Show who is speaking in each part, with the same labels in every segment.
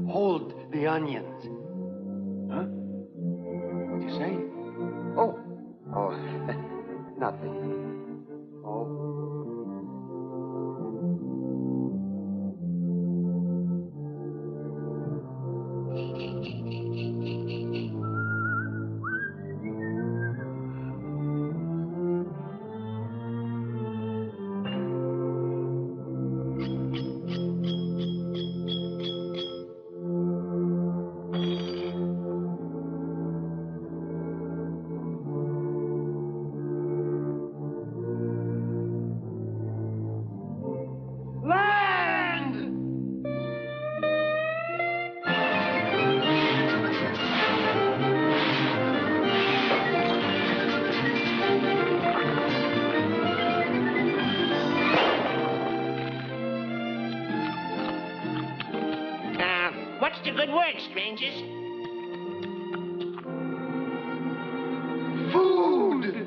Speaker 1: Hold the onions. Huh? What'd you say?
Speaker 2: Oh, nothing. Oh.
Speaker 3: What's the good word, strangers?
Speaker 1: Food!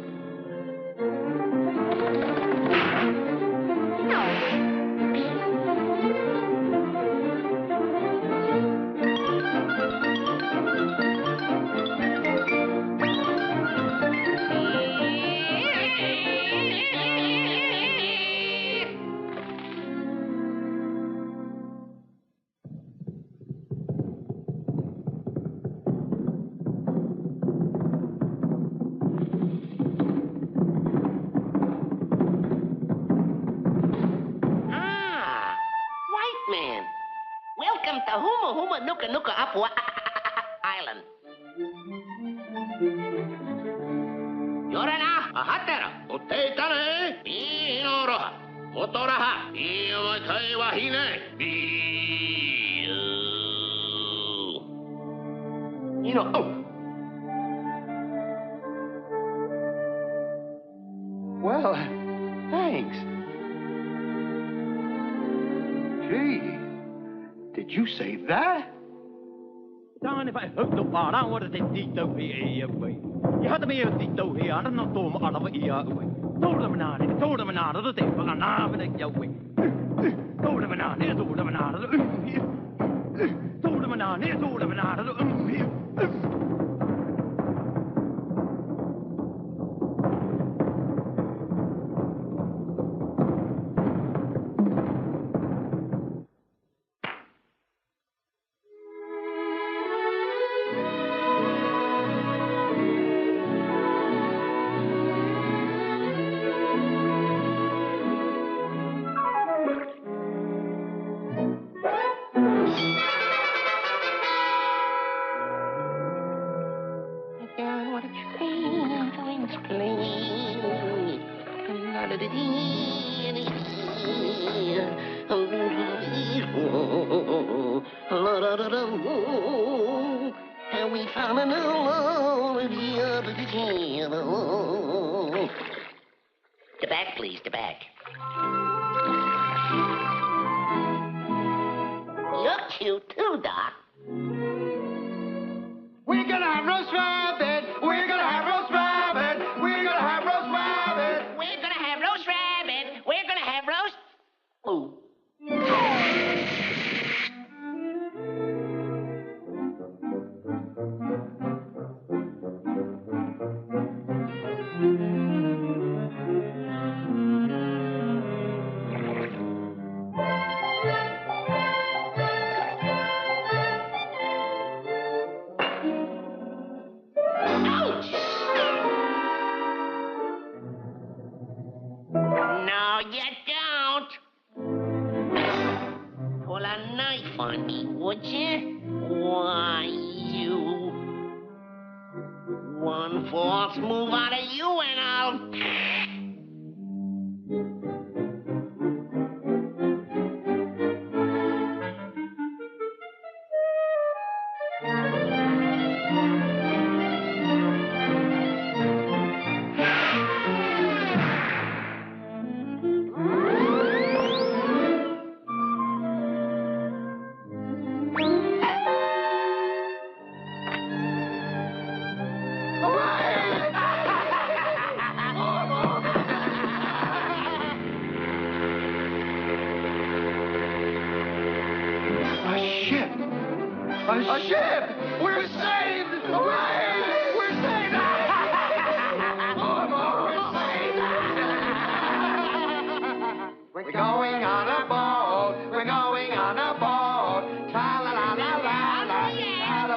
Speaker 3: Man. Welcome to Huma Huma Nuka Nuka Apua Island. Yorana, Ahatera, Otetane, Inoroha, Motoraha, Iamakai Wahine, You know,
Speaker 1: Well, thanks. Gee, did you say that?
Speaker 4: Darn if I hooked up on I wanted to dito here away. You had to be a dito here, I don't know to out of here away. Told them not, of the table, and I'm in a way. Told them not, told them not, told them not.
Speaker 3: And we found a new love The back, please, the back. You're cute too, Doc.
Speaker 1: We're gonna have roast rabbit! We're gonna have roast rabbit! We're gonna have roast rabbit!
Speaker 3: We're gonna have roast rabbit! We're gonna have roast... Ooh. On me, would you? Why, you... One false move out of you and I'll...
Speaker 1: A ship! A ship! We're saved! Hooray! We're saved! We're going on a boat. We're going on a boat. Tra-la-la-la-la-la.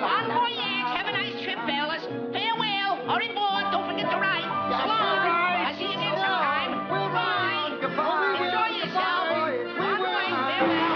Speaker 3: On voyage. Have a nice trip, fellas. Farewell. Hurry aboard. Don't forget to write. So long. I'll see you again sometime. Bye.
Speaker 1: Goodbye.
Speaker 3: Enjoy yourself.
Speaker 1: We
Speaker 3: On
Speaker 1: will.
Speaker 3: way. Farewell.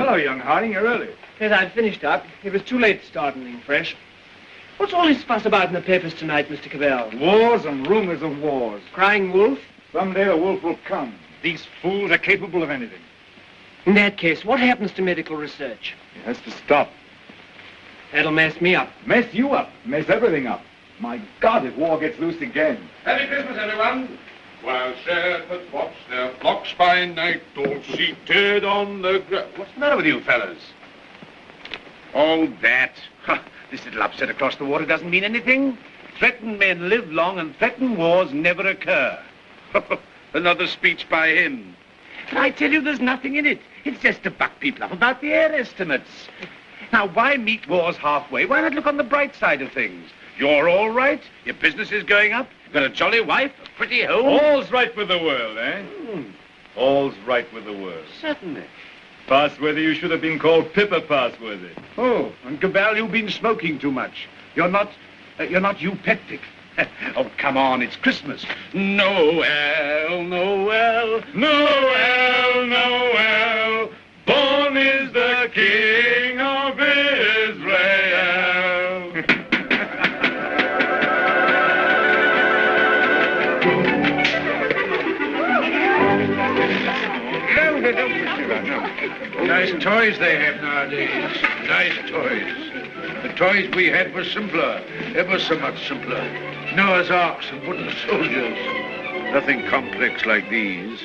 Speaker 5: Hello, young Harding. You're early.
Speaker 6: Yes, I'd finished up. It was too late to start anything fresh. What's all this fuss about in the papers tonight, Mr. Cavell?
Speaker 5: Wars and rumors of wars.
Speaker 6: Crying wolf?
Speaker 5: Someday the wolf will come. These fools are capable of anything.
Speaker 6: In that case, what happens to medical research?
Speaker 5: It has to stop.
Speaker 6: That'll mess me up.
Speaker 5: Mess you up. Mess everything up. My God, if war gets loose again.
Speaker 7: Happy Christmas, everyone. While shepherds watch their flocks by night, all seated on the ground. What's the matter with you fellas?
Speaker 8: Oh, that. This little upset across the water doesn't mean anything. Threatened men live long and threatened wars never occur. Another speech by him. But I tell you, there's nothing in it. It's just to buck people up about the air estimates. Now, why meet wars halfway? Why not look on the bright side of things? You're all right. Your business is going up. You've got a jolly wife, a pretty home.
Speaker 5: All's right with the world, eh? All's right with the world.
Speaker 8: Certainly.
Speaker 5: Passworthy, you should have been called Pippa Passworthy.
Speaker 8: Oh, and Cabal, you've been smoking too much. You're not eupeptic. Oh, come on, it's Christmas. Noel, Noel, Noel, Noel. Born is the King of Israel.
Speaker 7: Nice toys they have nowadays. Nice toys. The toys we had were simpler, ever so much simpler. Noah's Arks and wooden soldiers. Nothing complex like these.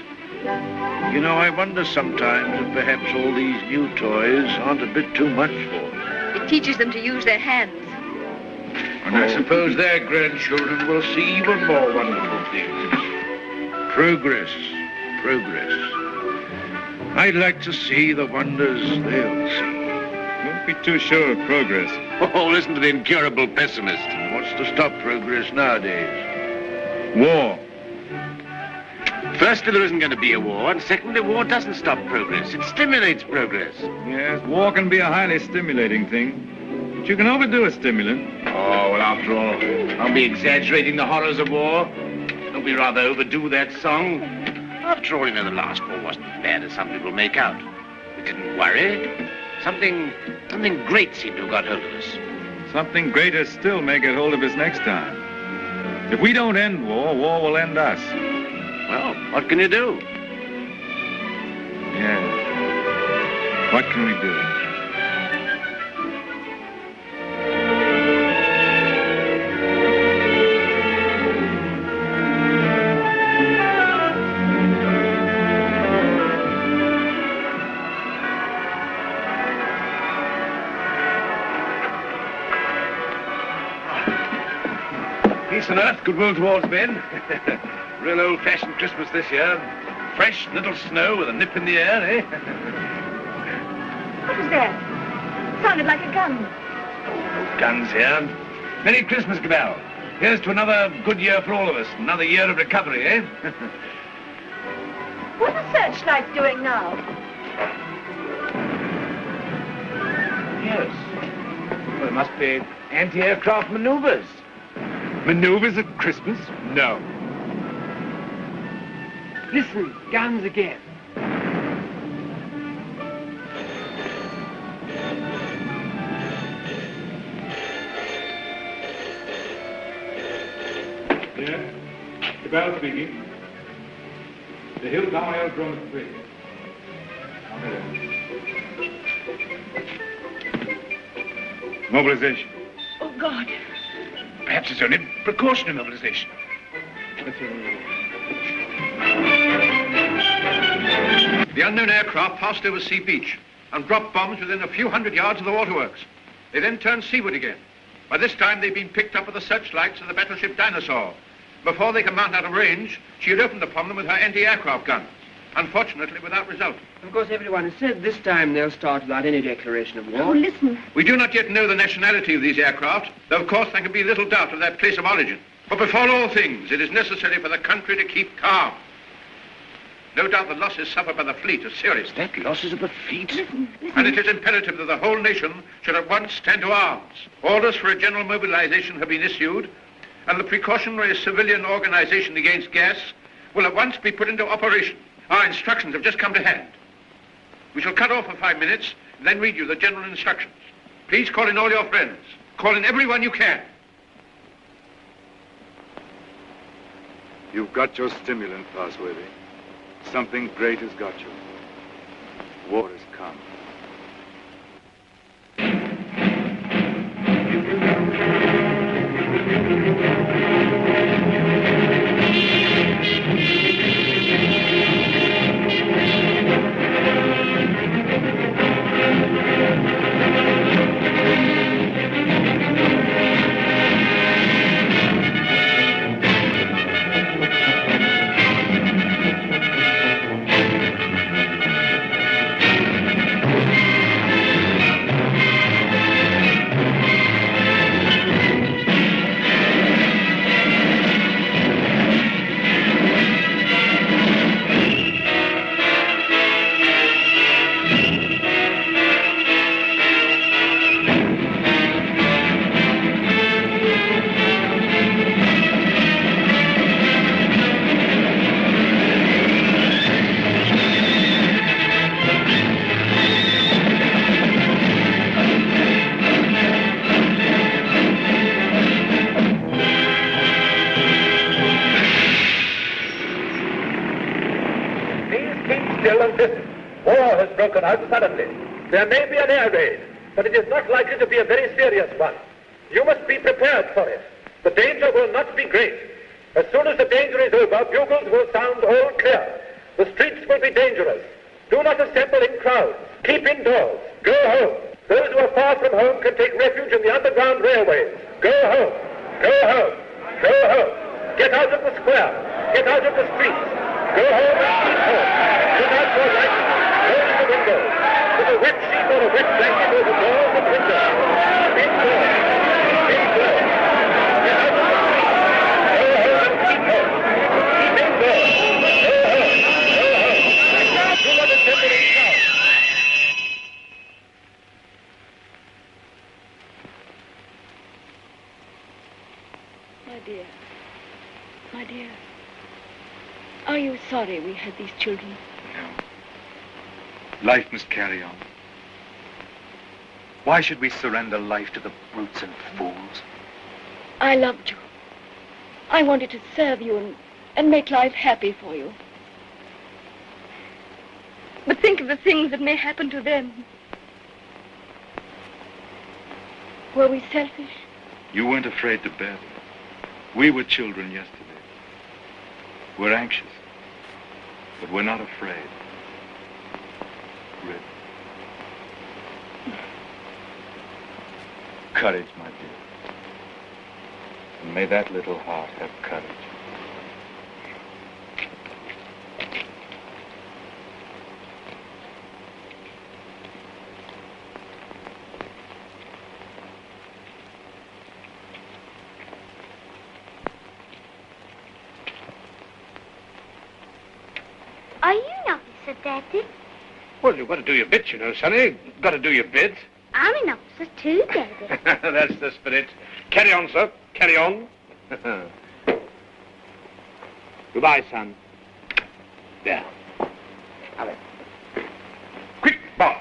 Speaker 7: You know, I wonder sometimes if perhaps all these new toys aren't a bit too much for them.
Speaker 9: It teaches them to use their hands.
Speaker 7: And I suppose their grandchildren will see even more wonderful things. Progress, progress. I'd like to see the wonders they'll see.
Speaker 5: Don't be too sure of progress.
Speaker 8: Oh, listen to the incurable pessimist.
Speaker 7: What's to stop progress nowadays?
Speaker 5: War.
Speaker 8: Firstly, there isn't going to be a war, and secondly, war doesn't stop progress. It stimulates progress.
Speaker 5: Yes, war can be a highly stimulating thing. But you can overdo a stimulant.
Speaker 8: Oh, well, after all, I'll be exaggerating the horrors of war. Don't we rather overdo that song? After all, you know, the last war wasn't as bad as some people make out. We didn't worry. Something great seemed to have got hold of us.
Speaker 5: Something greater still may get hold of us next time. If we don't end war, war will end us.
Speaker 8: Well, what can you do?
Speaker 5: Yeah. What can we do?
Speaker 8: Peace on earth, goodwill towards men. Real old-fashioned Christmas this year. Fresh little snow with a nip in the air, eh?
Speaker 9: What was that? Sounded like a gun.
Speaker 8: Guns here. Merry Christmas, Cabal. Here's to another good year for all of us. Another year of recovery, eh?
Speaker 9: What are the searchlights doing now?
Speaker 8: Yes. Well, it must be anti-aircraft maneuvers.
Speaker 5: Maneuvers at Christmas? No.
Speaker 6: Listen, guns again.
Speaker 5: Yeah? Cabal speaking. The Hilltown Aerodrome is free. Mobilization.
Speaker 9: Oh, God.
Speaker 8: Perhaps it's only precautionary mobilization.
Speaker 7: The unknown aircraft passed over Sea Beach and dropped bombs within a few hundred yards of the waterworks. They then turned seaward again. By this time, they'd been picked up with the searchlights of the battleship Dinosaur. Before they could mount out of range, she had opened upon them with her anti-aircraft guns. Unfortunately, without result.
Speaker 6: Of course, everyone has said this time they'll start without any declaration of war.
Speaker 9: Oh, listen.
Speaker 7: We do not yet know the nationality of these aircraft, though of course there can be little doubt of their place of origin. But before all things, it is necessary for the country to keep calm. No doubt the losses suffered by the fleet are serious.
Speaker 8: That losses of the fleet?
Speaker 7: And it is imperative that the whole nation should at once stand to arms. Orders for a general mobilization have been issued, and the precautionary civilian organization against gas will at once be put into operation. Our instructions have just come to hand. We shall cut off for 5 minutes, then read you the general instructions. Please call in all your friends. Call in everyone you can.
Speaker 5: You've got your stimulant, Passworthy. Something great has got you. War has come.
Speaker 10: Broken out suddenly. There may be an air raid, but it is not likely to be a very serious one. You must be prepared for it. The danger will not be great. As soon as the danger is over, bugles will sound all clear. The streets will be dangerous. Do not assemble in crowds. Keep indoors. Go home. Those who are far from home can take refuge in the underground railways. Go home. Go home. Go home. Get out of the square. Get out of the streets. Go home and keep home. Put out your lights. Close the windows. Put a wet sheet or a wet blanket over doors and windows. Keep indoors. Keep indoors. Get out of the streets. Go home and keep home. Keep indoors. Go home. Go home. Do not assemble in crowds.
Speaker 9: My dear. My dear. Are you sorry we had these children?
Speaker 5: No. Life must carry on. Why should we surrender life to the brutes and fools?
Speaker 9: I loved you. I wanted to serve you and make life happy for you. But think of the things that may happen to them. Were we selfish?
Speaker 5: You weren't afraid to bear them. We were children yesterday. We're anxious, but we're not afraid. Rid. Courage, my dear. And may that little heart have courage.
Speaker 11: Are you an officer, Daddy?
Speaker 8: Well, you've got to do your bit, you know, Sonny. Got to do your bit.
Speaker 11: I'm an officer too, Daddy.
Speaker 8: That's the spirit. Carry on, sir. Carry on. Goodbye, son. There. Hurry. Quick, boss.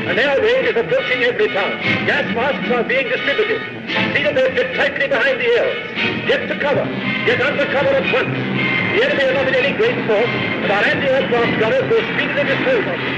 Speaker 10: An air raid is approaching every town. Gas masks are being distributed. See that they fit tightly behind the ears. Get to cover. Get under cover at once. The enemy are not in any great force, and our anti-aircraft gunners will speedily dispose of them.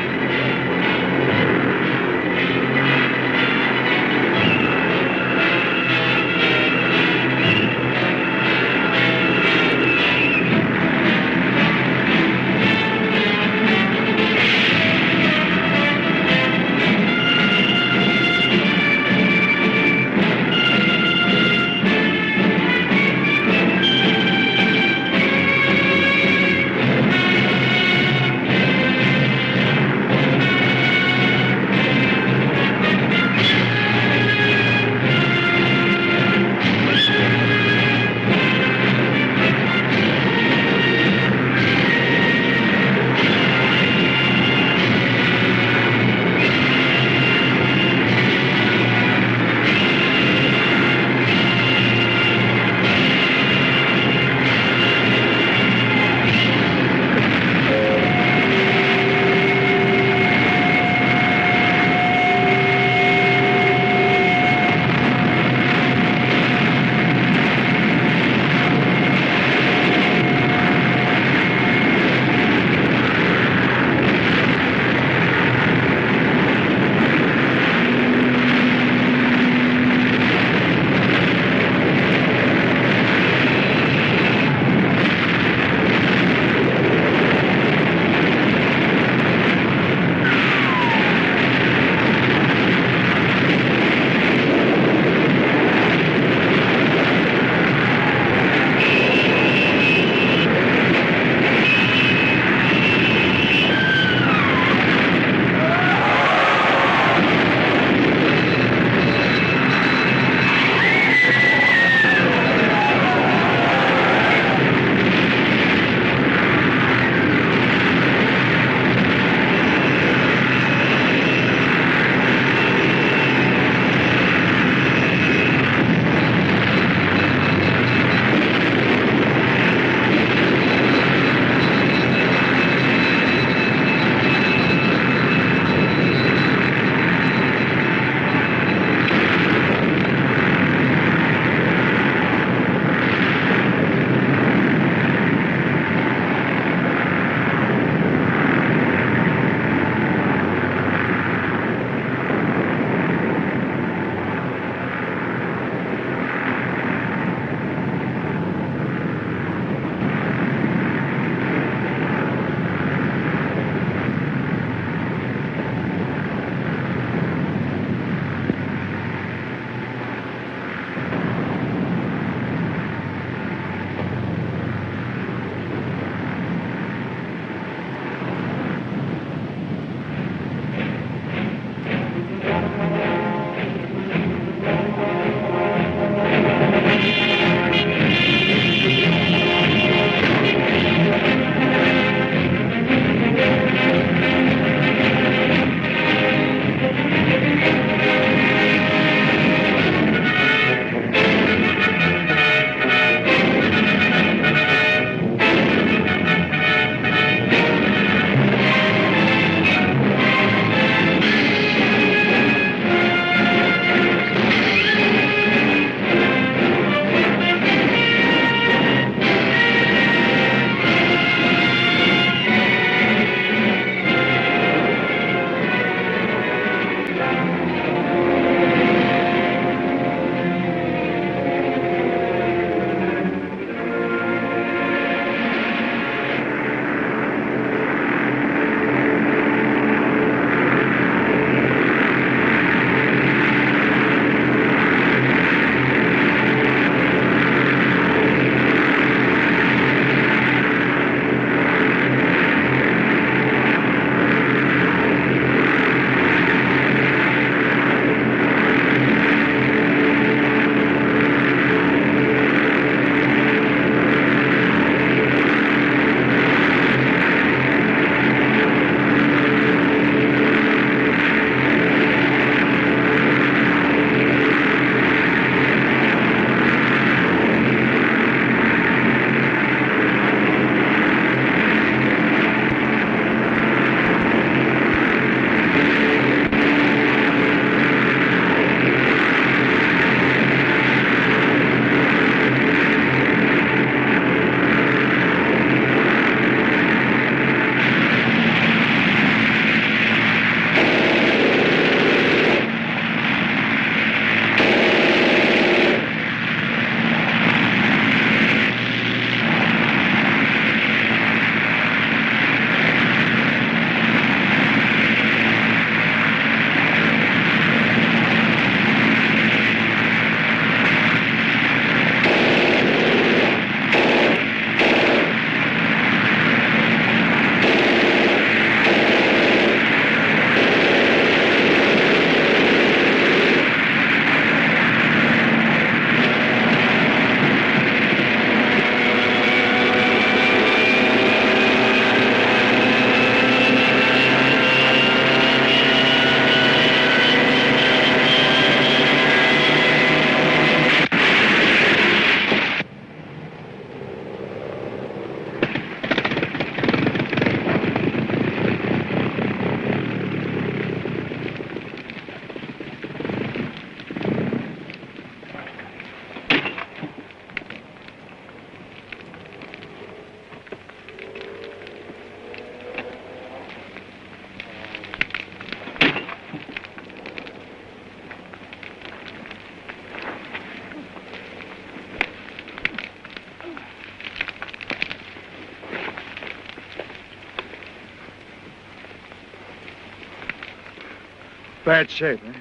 Speaker 5: bad shape, eh?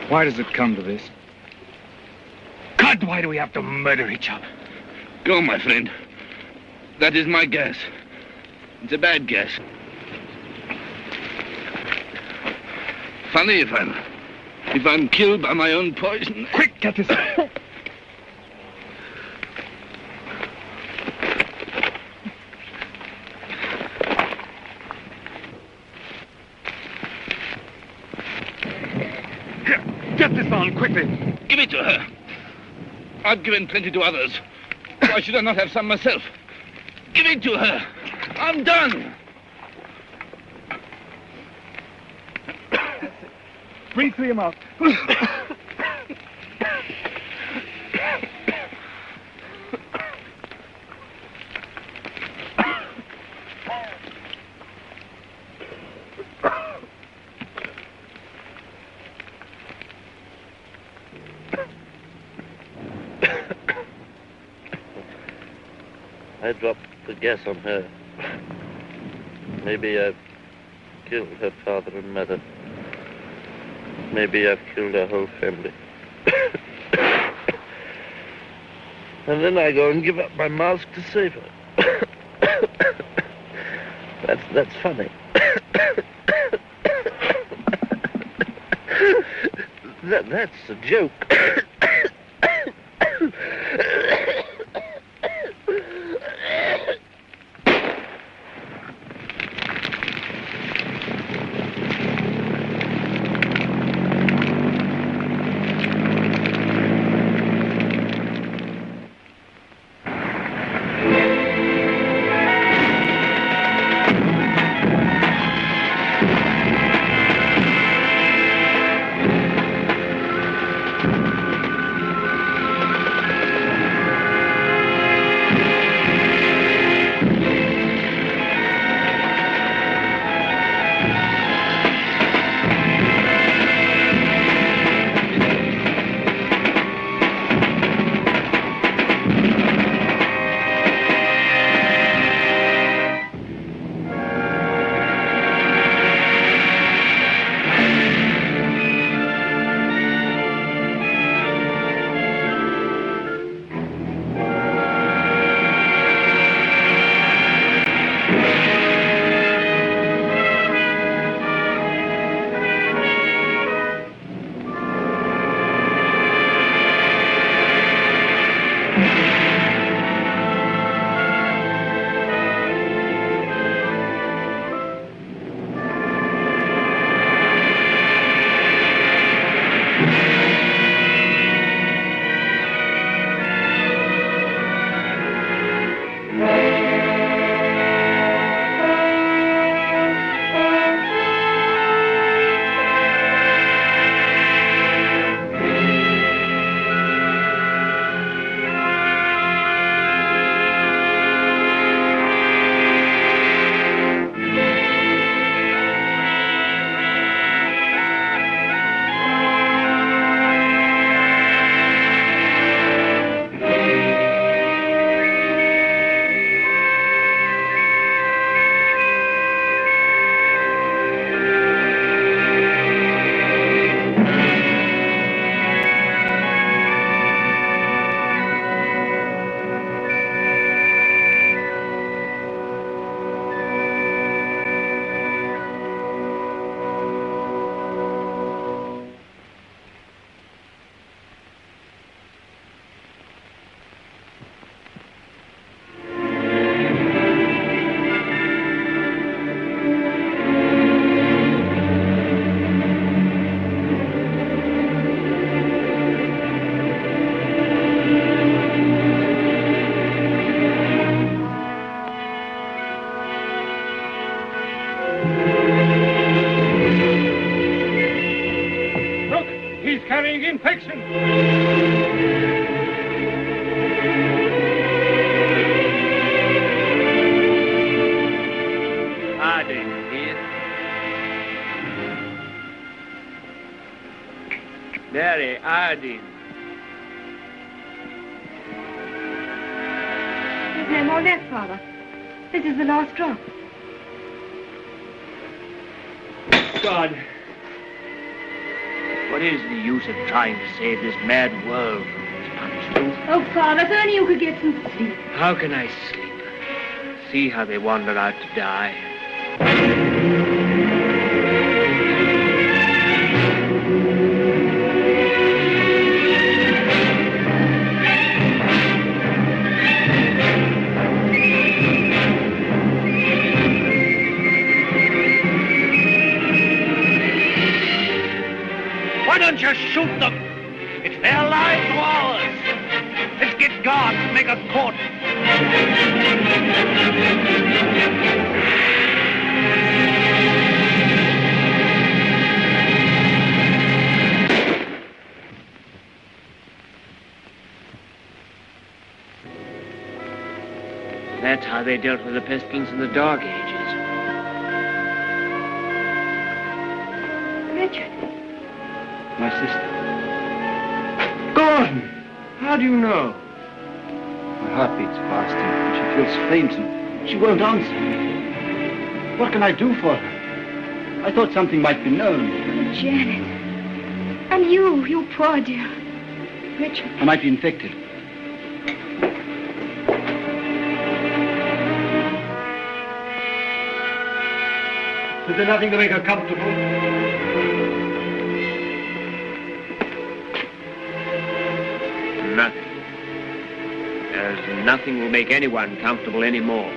Speaker 5: Why does it come to this? God, why do we have to murder each other?
Speaker 7: Go, my friend. That is my guess. It's a bad guess. Funny if I'm killed by my own poison.
Speaker 5: Quick, get this. Get this on, quickly.
Speaker 7: Give it to her. I've given plenty to others. Why should I not have some myself? Give it to her. I'm done.
Speaker 5: Breathe through your mouth.
Speaker 12: I dropped the gas on her. Maybe I've killed her father and mother. Maybe I've killed her whole family. And then I go and give up my mask to save her. That's funny. That's a joke.
Speaker 6: carrying infection.
Speaker 13: Harding here. Mary Harding.
Speaker 14: There's no more left, Father. This is the last drop.
Speaker 6: God.
Speaker 13: What is the use of trying to save this mad world from this punishment?
Speaker 14: Oh, Father, if only you could get some sleep.
Speaker 13: How can I sleep? See how they wander out to die.
Speaker 8: Why don't you shoot them? It's their lives or ours. Let's get guards and make a court.
Speaker 13: That's how they dealt with the pestilence in the Dark Ages.
Speaker 14: Richard.
Speaker 2: My sister.
Speaker 6: Gordon! How do you know?
Speaker 2: My heart beats fast and she feels faint and she won't answer. What can I do for her? I thought something might be known.
Speaker 14: Oh, Janet. And you poor dear. Richard.
Speaker 2: I might be infected.
Speaker 6: Is there nothing to make her comfortable?
Speaker 13: Nothing. There's nothing will make anyone comfortable anymore.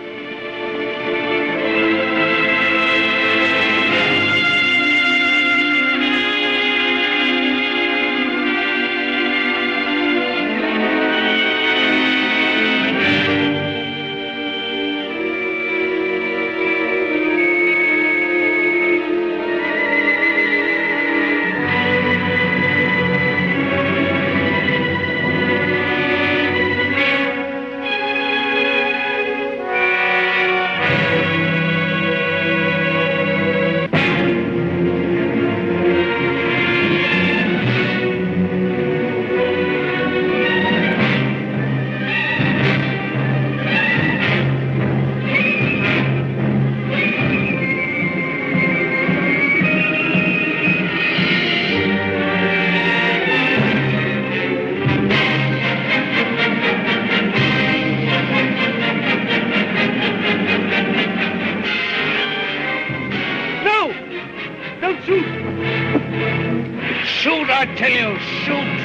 Speaker 8: Shoot, I tell you, shoot!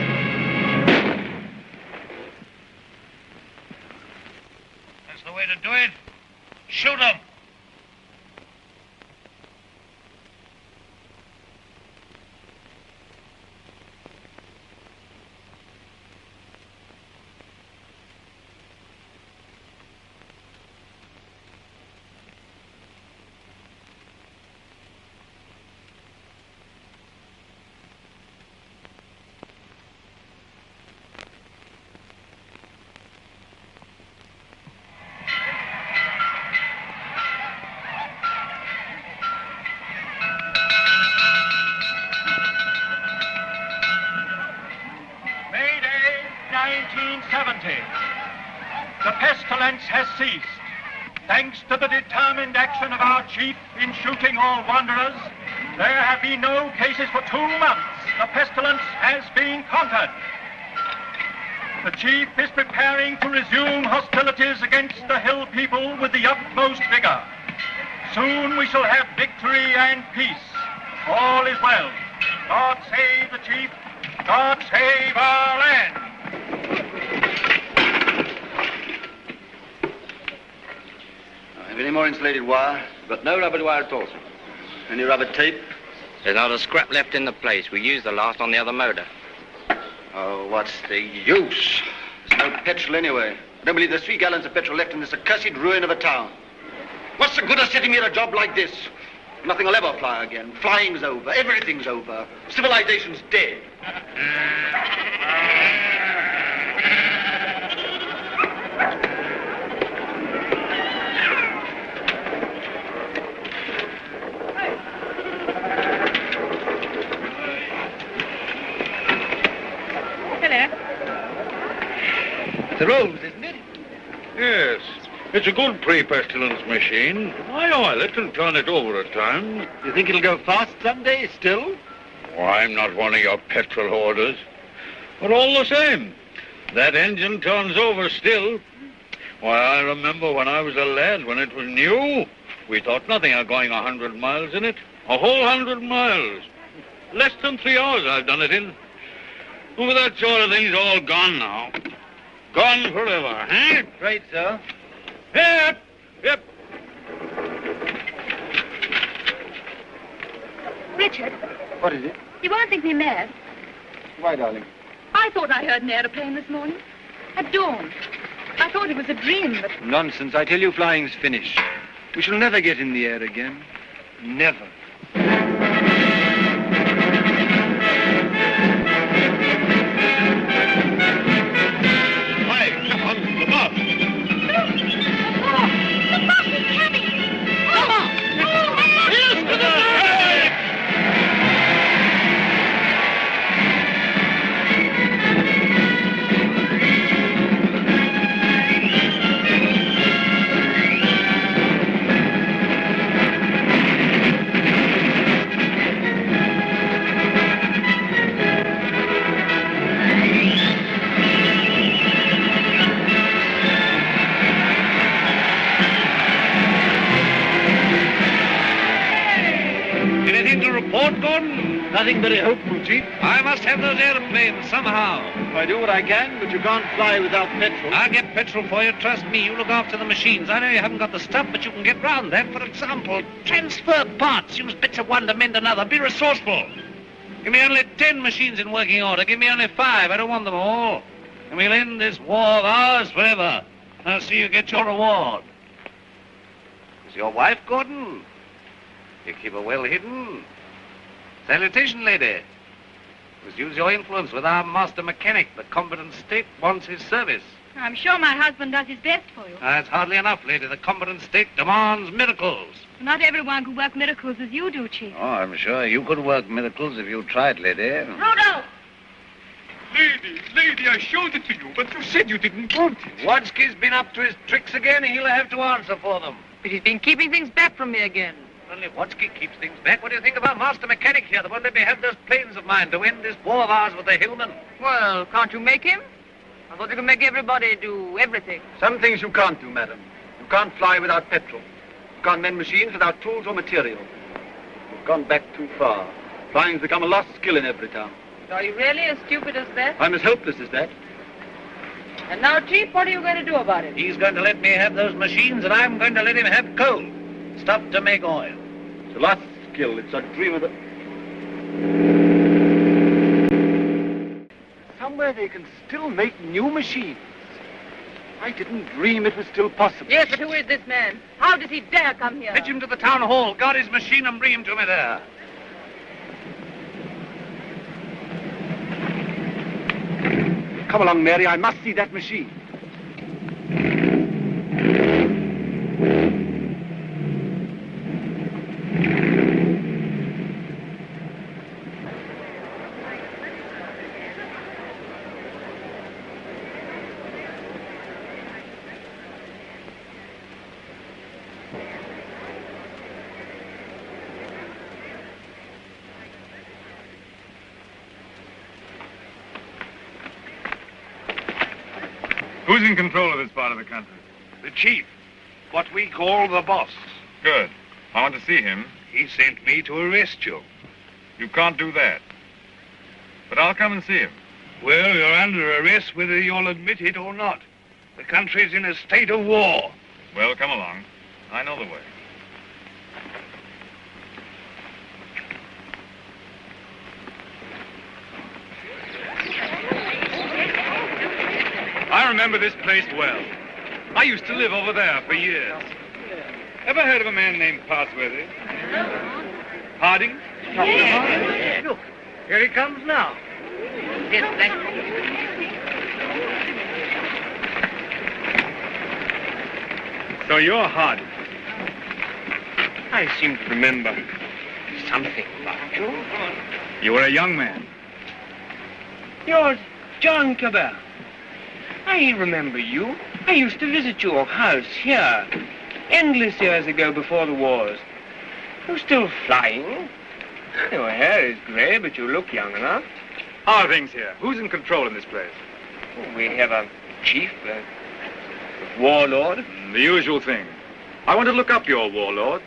Speaker 8: That's the way to do it. Shoot him!
Speaker 15: The pestilence has ceased. Thanks to the determined action of our chief in shooting all wanderers, there have been no cases for 2 months. The pestilence has been conquered. The chief is preparing to resume hostilities against the hill people with the utmost vigor. Soon we shall have victory and peace. All is well. God save the chief. God save our land.
Speaker 2: Have any more insulated wire?
Speaker 16: Got no rubber wire at all, sir.
Speaker 2: Any rubber tape?
Speaker 16: There's not a scrap left in the place. We used the last on the other motor.
Speaker 2: Oh, what's the use? There's no petrol anyway. I don't believe there's 3 gallons of petrol left in this accursed ruin of a town. What's the good of setting me at a job like this? Nothing will ever fly again. Flying's over. Everything's over. Civilization's dead.
Speaker 7: The rose, isn't it? Yes. It's a good pre-pestilence machine. I oil it and turn it over at times.
Speaker 4: You think it'll go fast someday still?
Speaker 7: Oh, I'm not one of your petrol hoarders. But all the same, that engine turns over still. Why, I remember when I was a lad, when it was new, we thought nothing of going 100 miles in it. A whole 100 miles. Less than 3 hours I've done it in. Well, that sort of thing's all gone now. Gone forever, eh?
Speaker 2: Right, sir.
Speaker 7: Yep, yep.
Speaker 14: Richard,
Speaker 2: What is it?
Speaker 14: you won't think me mad.
Speaker 2: Why, darling?
Speaker 14: I thought I heard an aeroplane this morning. At dawn. I thought it was a dream, but...
Speaker 2: Nonsense. I tell you, flying's finished. We shall never get in the air again. Never.
Speaker 7: Hi, come on, the bus.
Speaker 14: The bus is coming! Come on! Here's to the
Speaker 7: Anything to report, Gordon?
Speaker 2: Nothing very hopeful, Chief.
Speaker 13: I must have those airplanes somehow.
Speaker 2: I do what I can, but you can't fly without petrol.
Speaker 13: I'll get petrol for you. Trust me. You look after the machines. I know you haven't got the stuff, but you can get round that. For example, transfer parts. Use bits of one to mend another. Be resourceful. Give me only 10 machines in working order. Give me only 5. I don't want them all. And we'll end this war of ours forever. I'll see you get your reward. Is your wife, Gordon? You keep her well hidden. Salutation, lady. Must use your influence with our master mechanic. The competent state wants his service.
Speaker 14: I'm sure my husband does his best for you.
Speaker 13: That's hardly enough, lady. The competent state demands miracles.
Speaker 14: Not everyone can work miracles as you do, Chief.
Speaker 13: Oh, I'm sure you could work miracles if you tried, lady.
Speaker 14: Rudolph!
Speaker 15: Lady, I showed it to you, but you said you didn't want it.
Speaker 13: Wadsky's been up to his tricks again. He'll have to answer for them.
Speaker 17: But he's been keeping things back from me again.
Speaker 13: Only Wadsky keeps things back. What do you think of our master mechanic here that won't let me have those planes of mine to end this war of ours with the Hillmen?
Speaker 17: Well, can't you make him? I thought you could make everybody do everything.
Speaker 2: Some things you can't do, madam. You can't fly without petrol. You can't mend machines without tools or material. You've gone back too far. Flying's become a lost skill in every town.
Speaker 17: Are you really as stupid as that?
Speaker 2: I'm as helpless as that.
Speaker 17: And now, Chief, what are you going to do about it?
Speaker 13: He's going to let me have those machines, and I'm going to let him have coal. Stuff to make oil.
Speaker 2: It's a lost skill. It's a dream of the... Somewhere they can still make new machines. I didn't dream it was still possible.
Speaker 17: Yes, but who is this man? How does he dare come here?
Speaker 13: Fetch him to the town hall. Guard his machine and bring him to me there.
Speaker 2: Come along, Mary. I must see that machine.
Speaker 5: Who's in control of this part of the country?
Speaker 7: The chief. What we call the boss.
Speaker 5: Good. I want to see him.
Speaker 7: He sent me to arrest you.
Speaker 5: You can't do that. But I'll come and see him.
Speaker 7: Well, you're under arrest whether you'll admit it or not. The country's in a state of war.
Speaker 5: Well, come along. I know the way.
Speaker 18: I remember this place well. I used to live over there for years. Ever heard of a man named Parsworthy? Harding?
Speaker 13: Yes. Look, here he comes now. Yes, thank you.
Speaker 18: So you're Harding.
Speaker 6: I seem to remember something about you.
Speaker 18: You were a young man.
Speaker 6: You're John Cabell. I remember you. I used to visit your house here, endless years ago before the wars. You're still flying. Your hair is grey, but you look young enough.
Speaker 18: How are things here? Who's in control in this place?
Speaker 6: We have a chief, a warlord.
Speaker 18: The usual thing. I want to look up your warlord.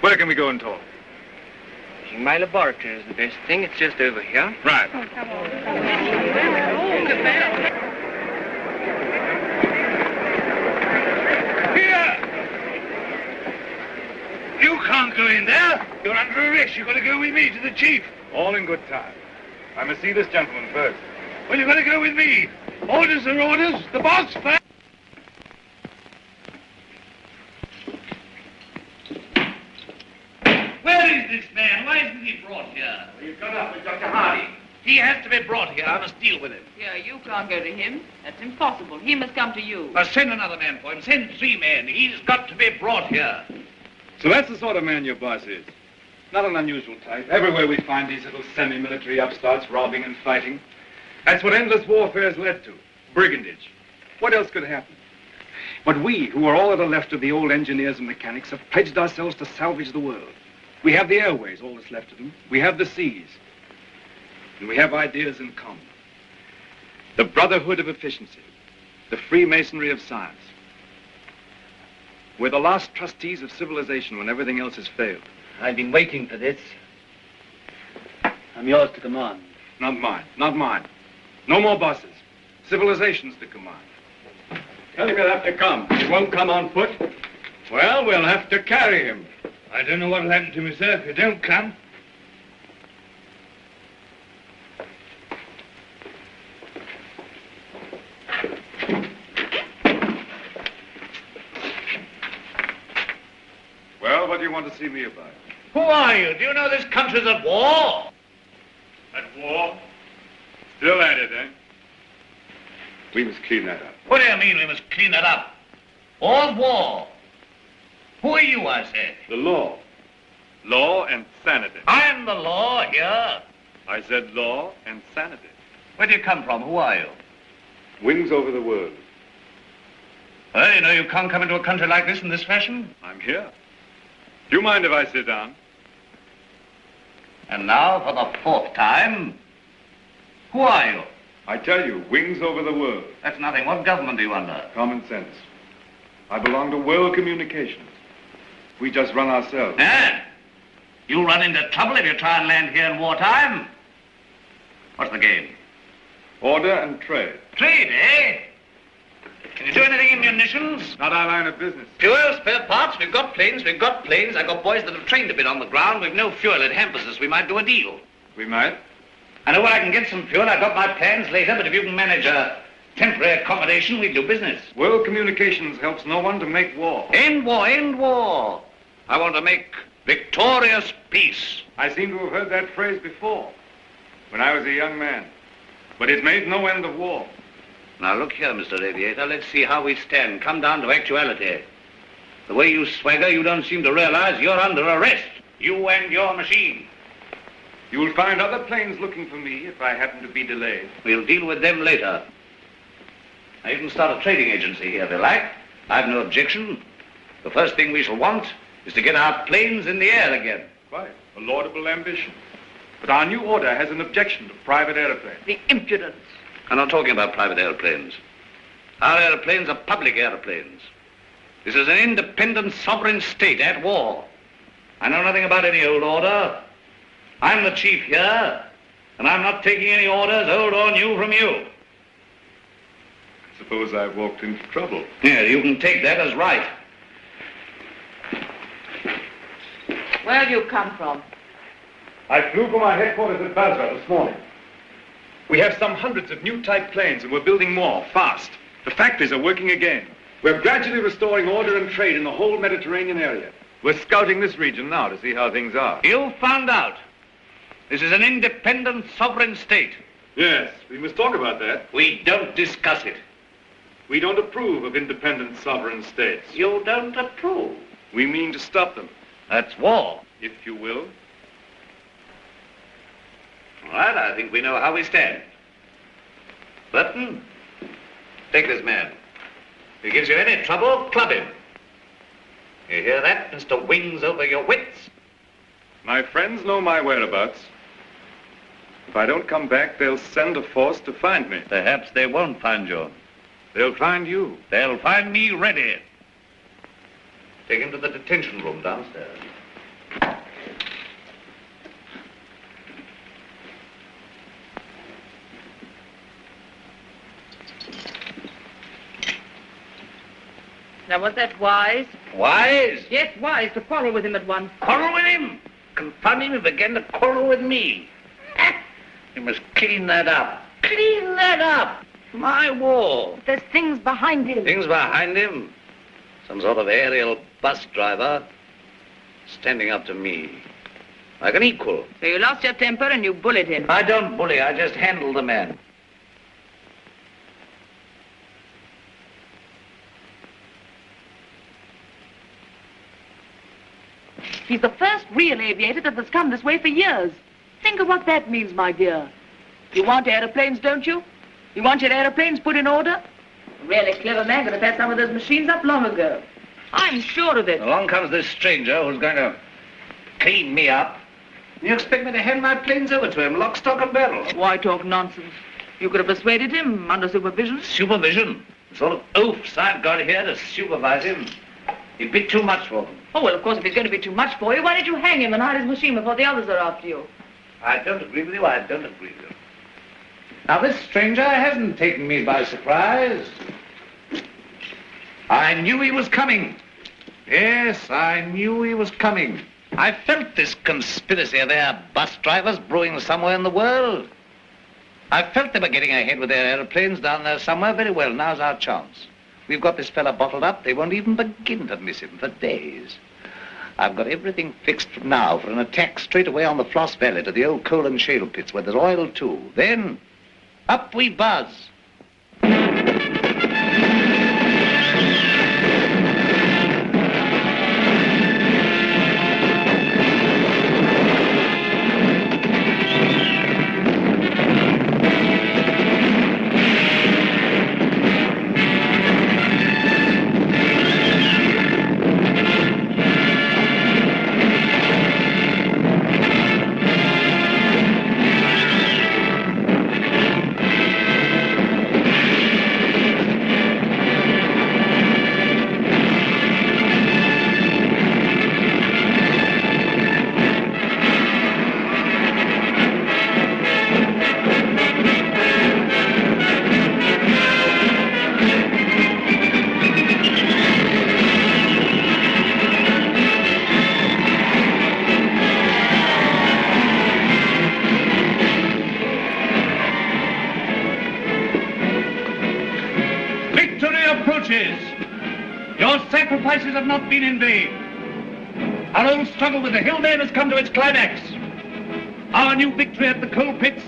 Speaker 18: Where can we go and talk?
Speaker 6: My laboratory is the best thing. It's just over here.
Speaker 18: Right.
Speaker 6: Oh, come on.
Speaker 7: Here! You can't go in there. You're under arrest. You've got to go with me to the chief.
Speaker 18: All in good time. I must see this gentleman first.
Speaker 7: Well, you've got to go with me. Orders are orders. The boss first.
Speaker 13: Where is this man? Why isn't he brought here?
Speaker 8: You've gone up with Dr. Hardy.
Speaker 13: He has to be brought here. I must deal with him.
Speaker 17: Here, you can't go to him. That's impossible. He must come to you.
Speaker 13: Send another man for him. Send 3 men. He's got to be brought here.
Speaker 18: So that's the sort of man your boss is. Not an unusual type. Everywhere we find these little semi-military upstarts robbing and fighting. That's what endless warfare has led to. Brigandage. What else could happen? But we, who are all that are left of the old engineers and mechanics, have pledged ourselves to salvage the world. We have the airways, all that's left of them. We have the seas. And we have ideas in common. The brotherhood of efficiency. The Freemasonry of science. We're the last trustees of civilization when everything else has failed.
Speaker 19: I've been waiting for this. I'm yours to command.
Speaker 18: Not mine. Not mine. No more bosses. Civilization's to command.
Speaker 7: Tell him he'll have to come. He won't come on foot. Well, we'll have to carry him.
Speaker 8: I don't know what'll happen to me, sir, if you don't come.
Speaker 18: Well, what do you want to see me about?
Speaker 13: Who are you? Do you know this country's at war?
Speaker 18: At war? Still at it, eh? We must clean that up.
Speaker 13: What do you mean we must clean it up? All's war. Who are you, I say?
Speaker 18: The law. Law and sanity.
Speaker 13: I'm the law here.
Speaker 18: I said law and sanity.
Speaker 13: Where do you come from? Who are you?
Speaker 18: Wings over the world.
Speaker 13: Well, you know you can't come into a country like this in this fashion.
Speaker 18: I'm here. Do you mind if I sit down?
Speaker 13: And now, for the 4th time, who are you?
Speaker 18: I tell you, wings over the world.
Speaker 13: That's nothing. What government are you under?
Speaker 18: Common sense. I belong to World Communications. We just run ourselves.
Speaker 13: And you'll run into trouble if you try and land here in wartime. What's the game?
Speaker 18: Order and trade.
Speaker 13: Trade, eh? Can you do anything in munitions?
Speaker 18: Not our line of business.
Speaker 13: Fuel, spare parts, we've got planes. I've got boys that have trained a bit on the ground. We've no fuel. It hampers us. We might do a deal.
Speaker 18: We might?
Speaker 13: I know where I can get some fuel. I've got my plans later, but if you can manage a temporary accommodation, we'll do business.
Speaker 18: World Communications helps no one to make war.
Speaker 13: End war, end war. I want to make victorious peace.
Speaker 18: I seem to have heard that phrase before, when I was a young man. But it made no end of war.
Speaker 13: Now, look here, Mr. Aviator. Let's see how we stand. Come down to actuality. The way you swagger, you don't seem to realize you're under arrest. You and your machine.
Speaker 18: You'll find other planes looking for me if I happen to be delayed.
Speaker 13: We'll deal with them later. Now, you can start a trading agency here if you like. I've no objection. The first thing we shall want is to get our planes in the air again.
Speaker 18: Quite. A laudable ambition. But our new order has an objection to private airplanes.
Speaker 17: The impudence.
Speaker 13: I'm not talking about private airplanes. Our airplanes are public airplanes. This is an independent sovereign state at war. I know nothing about any old order. I'm the chief here, and I'm not taking any orders, old or new, from you.
Speaker 18: Suppose I've walked into trouble.
Speaker 13: Yeah, you can take that as right.
Speaker 17: Where do you come from?
Speaker 18: I flew from our headquarters at Basra this morning. We have some hundreds of new type planes, and we're building more, fast. The factories are working again. We're gradually restoring order and trade in the whole Mediterranean area. We're scouting this region now to see how things are.
Speaker 13: You found out. This is an independent sovereign state.
Speaker 18: Yes, we must talk about that.
Speaker 13: We don't discuss it.
Speaker 18: We don't approve of independent sovereign states.
Speaker 13: You don't approve?
Speaker 18: We mean to stop them.
Speaker 13: That's war.
Speaker 18: If you will.
Speaker 13: All right, I think we know how we stand. Burton, take this man. If he gives you any trouble, club him. You hear that, Mr. Wings over your wits?
Speaker 5: My friends know my whereabouts. If I don't come back, they'll send a force to find me.
Speaker 13: Perhaps they won't find you.
Speaker 5: They'll find you.
Speaker 13: They'll find me ready. Take him to the detention room downstairs.
Speaker 17: Now, was that wise?
Speaker 13: Wise?
Speaker 17: Yes, wise, to quarrel with him at once.
Speaker 13: Quarrel with him? Confound him, he began to quarrel with me. You must clean that up. Clean that up. My war.
Speaker 17: There's things behind him.
Speaker 13: Things behind him? Some sort of aerial bus driver standing up to me. Like an equal.
Speaker 17: So you lost your temper and you bullied him.
Speaker 13: I don't bully, I just handle the man.
Speaker 17: He's the first real aviator that has come this way for years. Think of what that means, my dear. You want aeroplanes, don't you? You want your aeroplanes put in order? A really clever man could have had some of those machines up long ago. I'm sure of it.
Speaker 13: Along comes this stranger who's going to clean me up. You expect me to hand my planes over to him, lock, stock, and barrel?
Speaker 17: Why talk nonsense? You could have persuaded him under supervision.
Speaker 13: Supervision? The sort of oafs I've got here to supervise him. He'd be too much for them.
Speaker 17: Oh, well, of course, if he's going to be too much for you, why don't you hang him and hide his machine before the others are after you?
Speaker 13: I don't agree with you, I don't agree with you. Now, this stranger hasn't taken me by surprise. I knew he was coming. Yes, I knew he was coming. I felt this conspiracy of their bus drivers brewing somewhere in the world. I felt they were getting ahead with their aeroplanes down there somewhere. Very well, now's our chance. We've got this fella bottled up. They won't even begin to miss him for days. I've got everything fixed from now for an attack straight away on the Floss Valley to the old coal and shale pits where there's oil too. Then, up we buzz. Your sacrifices have not been in vain. Our old struggle with the Hillman has come to its climax. Our new victory at the coal pits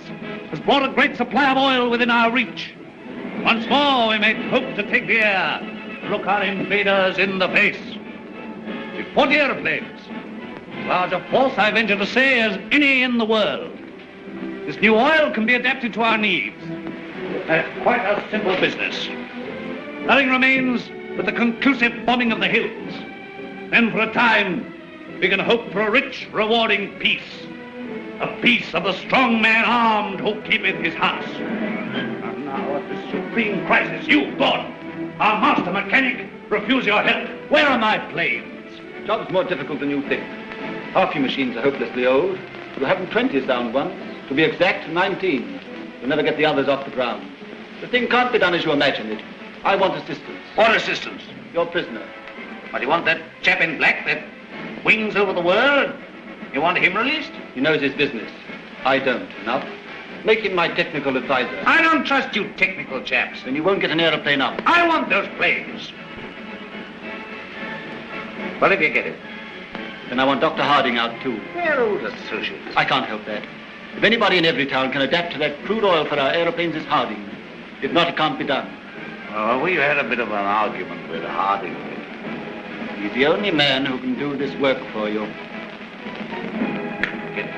Speaker 13: has brought a great supply of oil within our reach. Once more we may hope to take the air, look our invaders in the face. With 40 aeroplanes, as large a force, I venture to say, as any in the world. This new oil can be adapted to our needs. Quite a simple business. Nothing remains but the conclusive bombing of the hills. Then for a time, we can hope for a rich, rewarding peace. A peace of the strong man armed who keepeth his house. And now at this supreme crisis, you, Gordon, our master mechanic, refuse your help. Where are my planes?
Speaker 19: Job's more difficult than you think. Half your machines are hopelessly old. You haven't 20 sound ones. To be exact, 19. You'll never get the others off the ground. The thing can't be done as you imagine it. I want assistance.
Speaker 13: What assistance?
Speaker 19: Your prisoner.
Speaker 13: What, do you want that chap in black that wings over the world? You want him released?
Speaker 19: He knows his business. I don't. Enough. Make him my technical advisor.
Speaker 13: I don't trust you technical chaps.
Speaker 19: Then you won't get an aeroplane up.
Speaker 13: I want those planes. Well, if you get it.
Speaker 19: Then I want Dr. Harding out, too.
Speaker 13: They're old associates.
Speaker 19: I can't help that. If anybody in every town can adapt to that crude oil for our aeroplanes, it's Harding. If not, it can't be done.
Speaker 13: Oh, we had a bit of an argument with Harding.
Speaker 19: He's the only man who can do this work for you.
Speaker 13: Get it.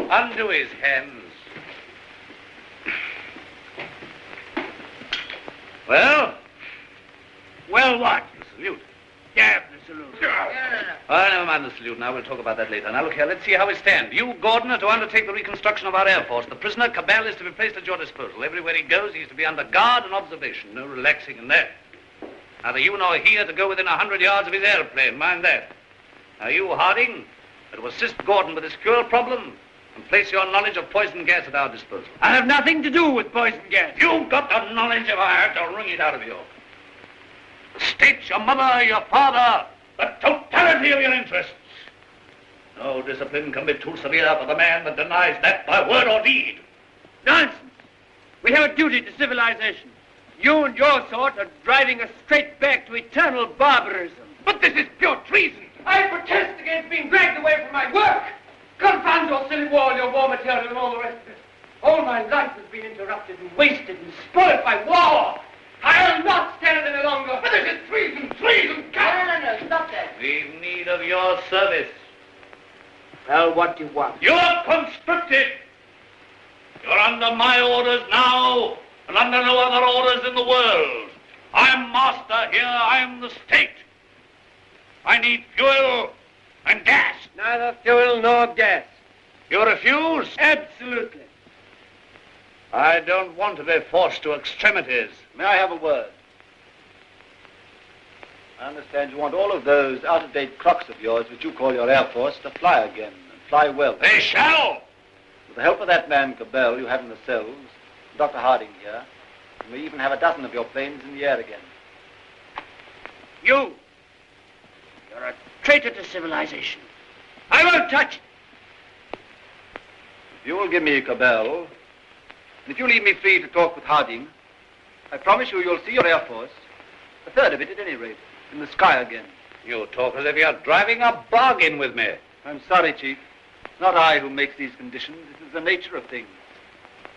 Speaker 13: Undo his hands. Well? Well, what?
Speaker 6: The salute.
Speaker 13: Yeah, the salute. Oh, never mind the salute. Now, we'll talk about that later. Now, look here. Let's see how we stand. You, Gordon, are to undertake the reconstruction of our Air Force. The prisoner, Cabell, is to be placed at your disposal. Everywhere he goes, he's to be under guard and observation. No relaxing in that. Neither you nor he are to go within 100 yards of his airplane. Mind that. Now, you, Harding, are to assist Gordon with his fuel problem and place your knowledge of poison gas at our disposal.
Speaker 6: I have nothing to do with poison gas.
Speaker 13: You've got the knowledge if I had to wring it out of you. The state, your mother, your father, the totality of your interests. No discipline can be too severe for the man that denies that by word or deed.
Speaker 6: Nonsense. We have a duty to civilization. You and your sort are driving us straight back to eternal barbarism.
Speaker 13: But this is pure treason.
Speaker 6: I protest against being dragged away from my work. Confound your silly war, your war material, and all the rest of it. All my life has been interrupted and wasted and spoiled by war. I'll not stand it any longer.
Speaker 13: But this is treason, treason.
Speaker 17: No, stop that.
Speaker 13: We've need of your service.
Speaker 6: Well, what do you want?
Speaker 13: You're conscripted. You're under my orders now, and under no other orders in the world. I'm master here. I'm the state. I need fuel and gas.
Speaker 6: Neither fuel nor gas.
Speaker 13: You refuse?
Speaker 6: Absolutely.
Speaker 13: I don't want to be forced to extremities.
Speaker 19: May I have a word? I understand you want all of those out-of-date crocks of yours, which you call your Air Force, to fly again, and fly well.
Speaker 13: They shall!
Speaker 19: With the help of that man, Cabell, you have in the cells, Dr. Harding here, you may even have a dozen of your planes in the air again.
Speaker 6: You're a traitor to civilization. I won't touch it.
Speaker 19: If you will give me Cabell, and if you leave me free to talk with Harding, I promise you'll see your Air Force, a third of it at any rate, in the sky again.
Speaker 13: You talk as if you're driving a bargain with me.
Speaker 19: I'm sorry, Chief. It's not I who makes these conditions. This is the nature of things.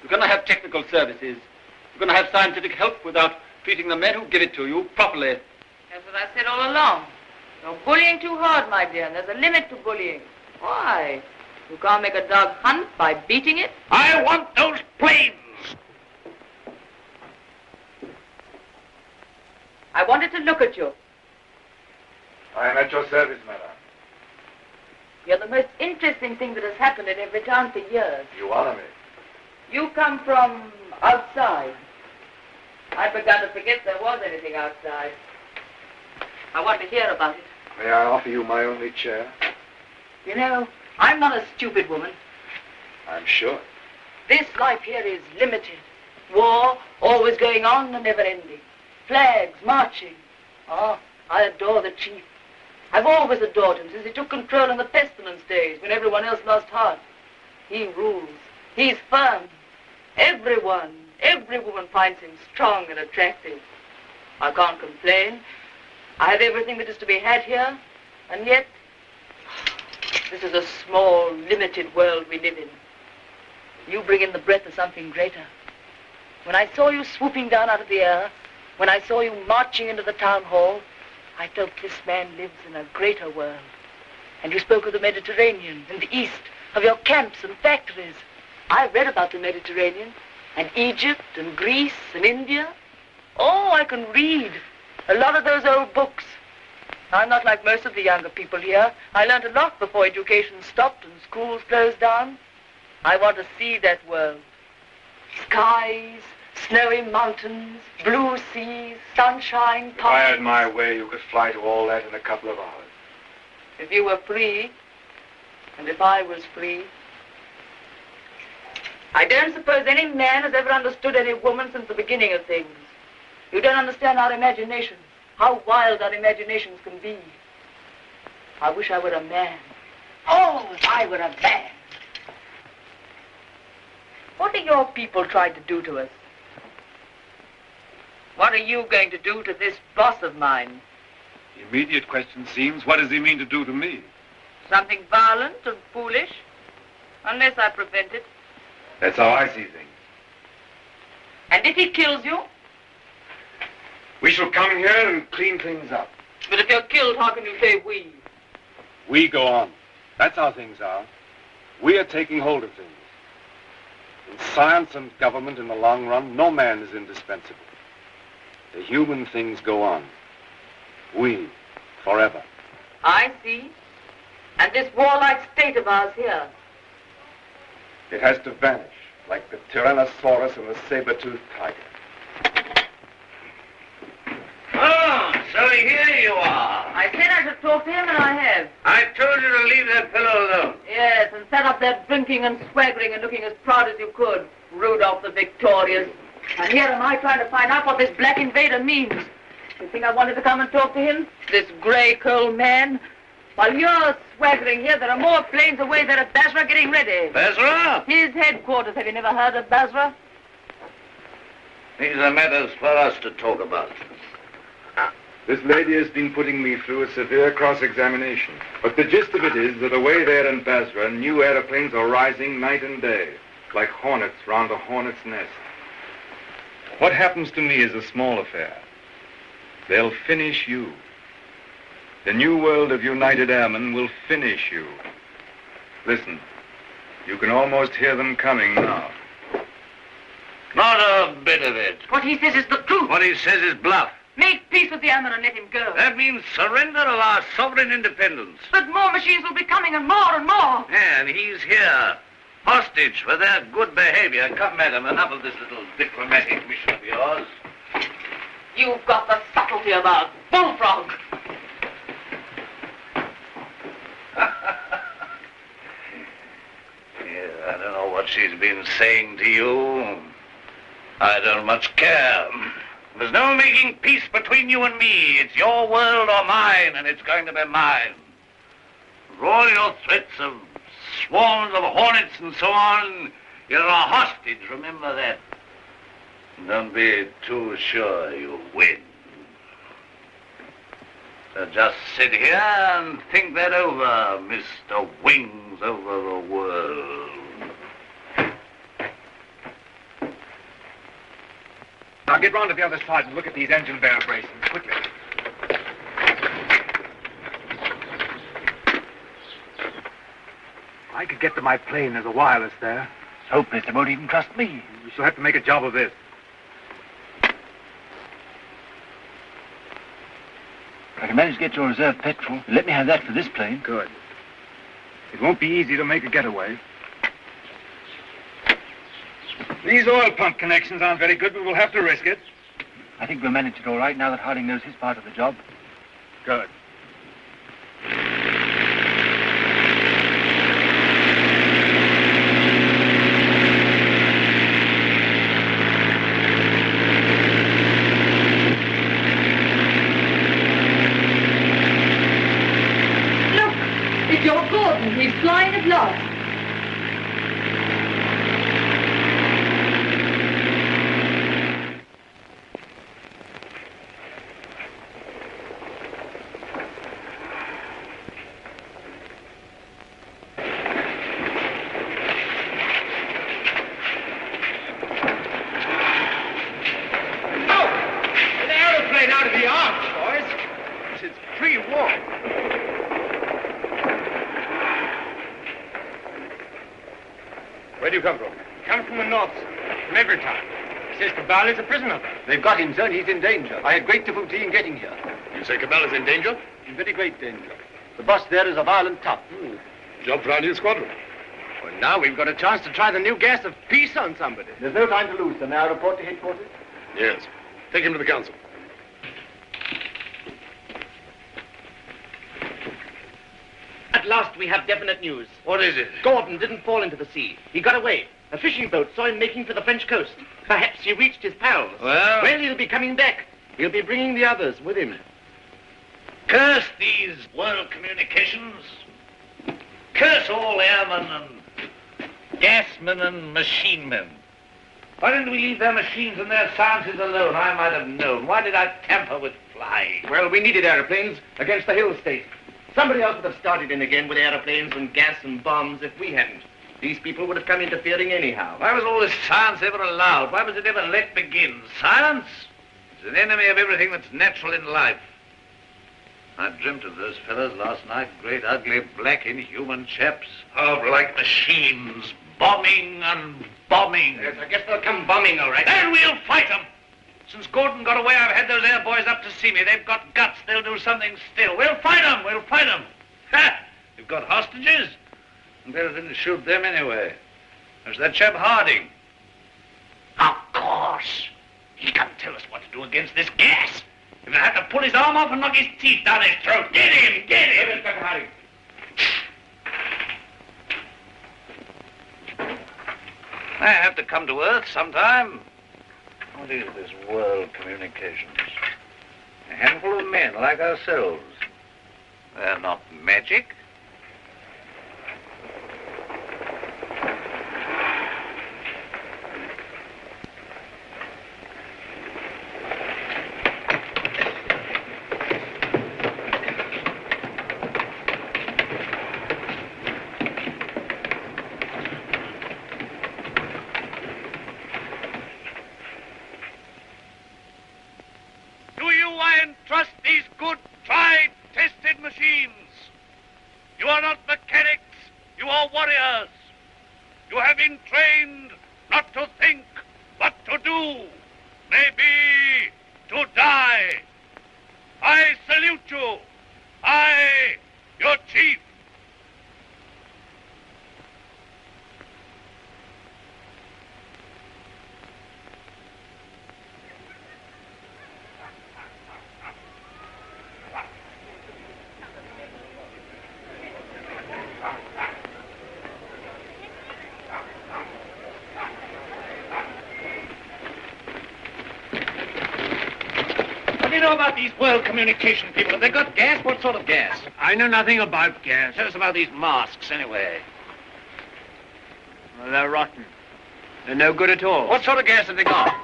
Speaker 19: You're going to have technical services. You're going to have scientific help without treating the men who give it to you properly.
Speaker 17: That's what I said all along. You're bullying too hard, my dear, and there's a limit to bullying. Why? You can't make a dog hunt by beating it?
Speaker 13: I want those planes!
Speaker 17: I wanted to look at you.
Speaker 5: I am at your service, madam.
Speaker 17: You're the most interesting thing that has happened in every town for years.
Speaker 5: You honor me.
Speaker 17: You come from outside. I'd begun to forget there was anything outside. I want to hear about it.
Speaker 5: May I offer you my only chair?
Speaker 17: You know, I'm not a stupid woman.
Speaker 5: I'm sure.
Speaker 17: This life here is limited. War, always going on and never ending. Flags, marching. Oh, I adore the chief. I've always adored him since he took control in the pestilence days when everyone else lost heart. He rules. He's firm. Every woman finds him strong and attractive. I can't complain. I have everything that is to be had here, and yet this is a small, limited world we live in. You bring in the breath of something greater. When I saw you swooping down out of the air, when I saw you marching into the town hall, I felt this man lives in a greater world. And you spoke of the Mediterranean and the East, of your camps and factories. I've read about the Mediterranean, and Egypt and Greece and India. Oh, I can read a lot of those old books. I'm not like most of the younger people here. I learned a lot before education stopped and schools closed down. I want to see that world. Skies, snowy mountains, blue seas, sunshine,
Speaker 5: If I had my way, you could fly to all that in a couple of hours.
Speaker 17: If you were free, and if I was free. I don't suppose any man has ever understood any woman since the beginning of things. You don't understand our imagination, how wild our imaginations can be. I wish I were a man. Oh, if I were a man. What are your people trying to do to us? What are you going to do to this boss of mine?
Speaker 5: The immediate question seems, what does he mean to do to me?
Speaker 17: Something violent and foolish? Unless I prevent it.
Speaker 5: That's how I see things.
Speaker 17: And if he kills you?
Speaker 5: We shall come here and clean things up.
Speaker 17: But if you're killed, how can you say we?
Speaker 5: We go on. That's how things are. We are taking hold of things. In science and government, in the long run, no man is indispensable. The human things go on. We, forever.
Speaker 17: I see. And this warlike state of ours here.
Speaker 5: It has to vanish, like the Tyrannosaurus and the saber-toothed tiger.
Speaker 13: Oh, so here you are.
Speaker 17: I said I should talk to him, and I have.
Speaker 13: I told you to leave that fellow alone.
Speaker 17: Yes, and set up there drinking and swaggering and looking as proud as you could. Rudolph the Victorious. And here am I trying to find out what this black invader means. You think I wanted to come and talk to him? This grey curled man? While you're swaggering here, there are more planes away there at Basra getting ready.
Speaker 13: Basra?
Speaker 17: His headquarters. Have you never heard of Basra?
Speaker 13: These are matters for us to talk about.
Speaker 5: This lady has been putting me through a severe cross-examination. But the gist of it is that away there in Basra, new aeroplanes are rising night and day, like hornets round a hornet's nest. What happens to me is a small affair. They'll finish you. The new world of United Airmen will finish you. Listen, you can almost hear them coming now.
Speaker 13: Not a bit of it.
Speaker 17: What he says is the truth.
Speaker 13: What he says is bluff.
Speaker 17: Make peace with the airmen and let him go.
Speaker 13: That means surrender of our sovereign independence.
Speaker 17: But more machines will be coming, and more and more.
Speaker 13: And he's here, hostage for their good behavior. Come, madam, enough of this little diplomatic mission of yours.
Speaker 17: You've got the subtlety of a bullfrog.
Speaker 13: Yeah, I don't know what she's been saying to you. I don't much care. There's no making peace between you and me. It's your world or mine, and it's going to be mine. For all your threats of swarms of hornets and so on, you're a hostage, remember that. Don't be too sure you win. So just sit here and think that over, Mr. Wings over the world.
Speaker 18: Now get round to the other side and look at these engine barrel bracings, quickly. I could get to my plane. There's a wireless there.
Speaker 19: Hopeless. They won't even trust me.
Speaker 18: We shall have to make a job of this.
Speaker 19: I can manage to get your reserve petrol. Let me have that for this plane.
Speaker 18: Good. It won't be easy to make a getaway. These oil pump connections aren't very good, but we'll have to risk it.
Speaker 19: I think we'll manage it all right now that Harding knows his part of the job.
Speaker 18: Good.
Speaker 17: Look, it's your Gordon. He's flying at last.
Speaker 18: Where do you come from? Come from the north, from Evertown. Says Cabal is a prisoner.
Speaker 2: They've got him, sir, and he's in danger. I had great difficulty in getting here.
Speaker 18: You say Cabal is in danger?
Speaker 2: In very great danger. The boss there is a violent tough.
Speaker 18: Job for our new squadron.
Speaker 2: Well, now we've got a chance to try the new gas of peace on somebody. There's no time to lose, sir. May I report to headquarters?
Speaker 18: Yes. Take him to the council.
Speaker 4: At last we have definite news.
Speaker 13: What is it?
Speaker 4: Gordon didn't fall into the sea. He got away. A fishing boat saw him making for the French coast. Perhaps he reached his pals.
Speaker 13: Well,
Speaker 4: he'll be coming back. He'll be bringing the others with him.
Speaker 13: Curse these world communications. Curse all airmen and gasmen and machine men. Why didn't we leave their machines and their sciences alone? I might have known. Why did I tamper with flying?
Speaker 4: Well, we needed airplanes against the Hill State. Somebody else would have started in again with airplanes and gas and bombs if we hadn't. These people would have come interfering anyhow.
Speaker 13: Why was all this science ever allowed? Why was it ever let begin? Science is an enemy of everything that's natural in life. I dreamt of those fellows last night, great, ugly, black, inhuman chaps. Oh, like machines, bombing and bombing.
Speaker 4: Yes, I guess they'll come bombing, all right.
Speaker 13: Then we'll fight them. Since Gordon got away, I've had those air boys up to see me. They've got guts. They'll do something still. We'll fight them. We'll fight them. Ha! We've got hostages. And better than to shoot them anyway. There's that chap Harding. Of course. He can't tell us what to do against this gas. If I have to pull his arm off and knock his teeth down his throat. Get him! Get him! Inspector Harding. I have to come to Earth sometime. What is this world communications? A handful of men like ourselves. They're not magic. About these world communication people. Have they got gas? What sort of gas?
Speaker 8: I know nothing about gas.
Speaker 13: Tell us about these masks, anyway.
Speaker 8: Well, they're rotten. They're no good at all.
Speaker 13: What sort of gas have they got?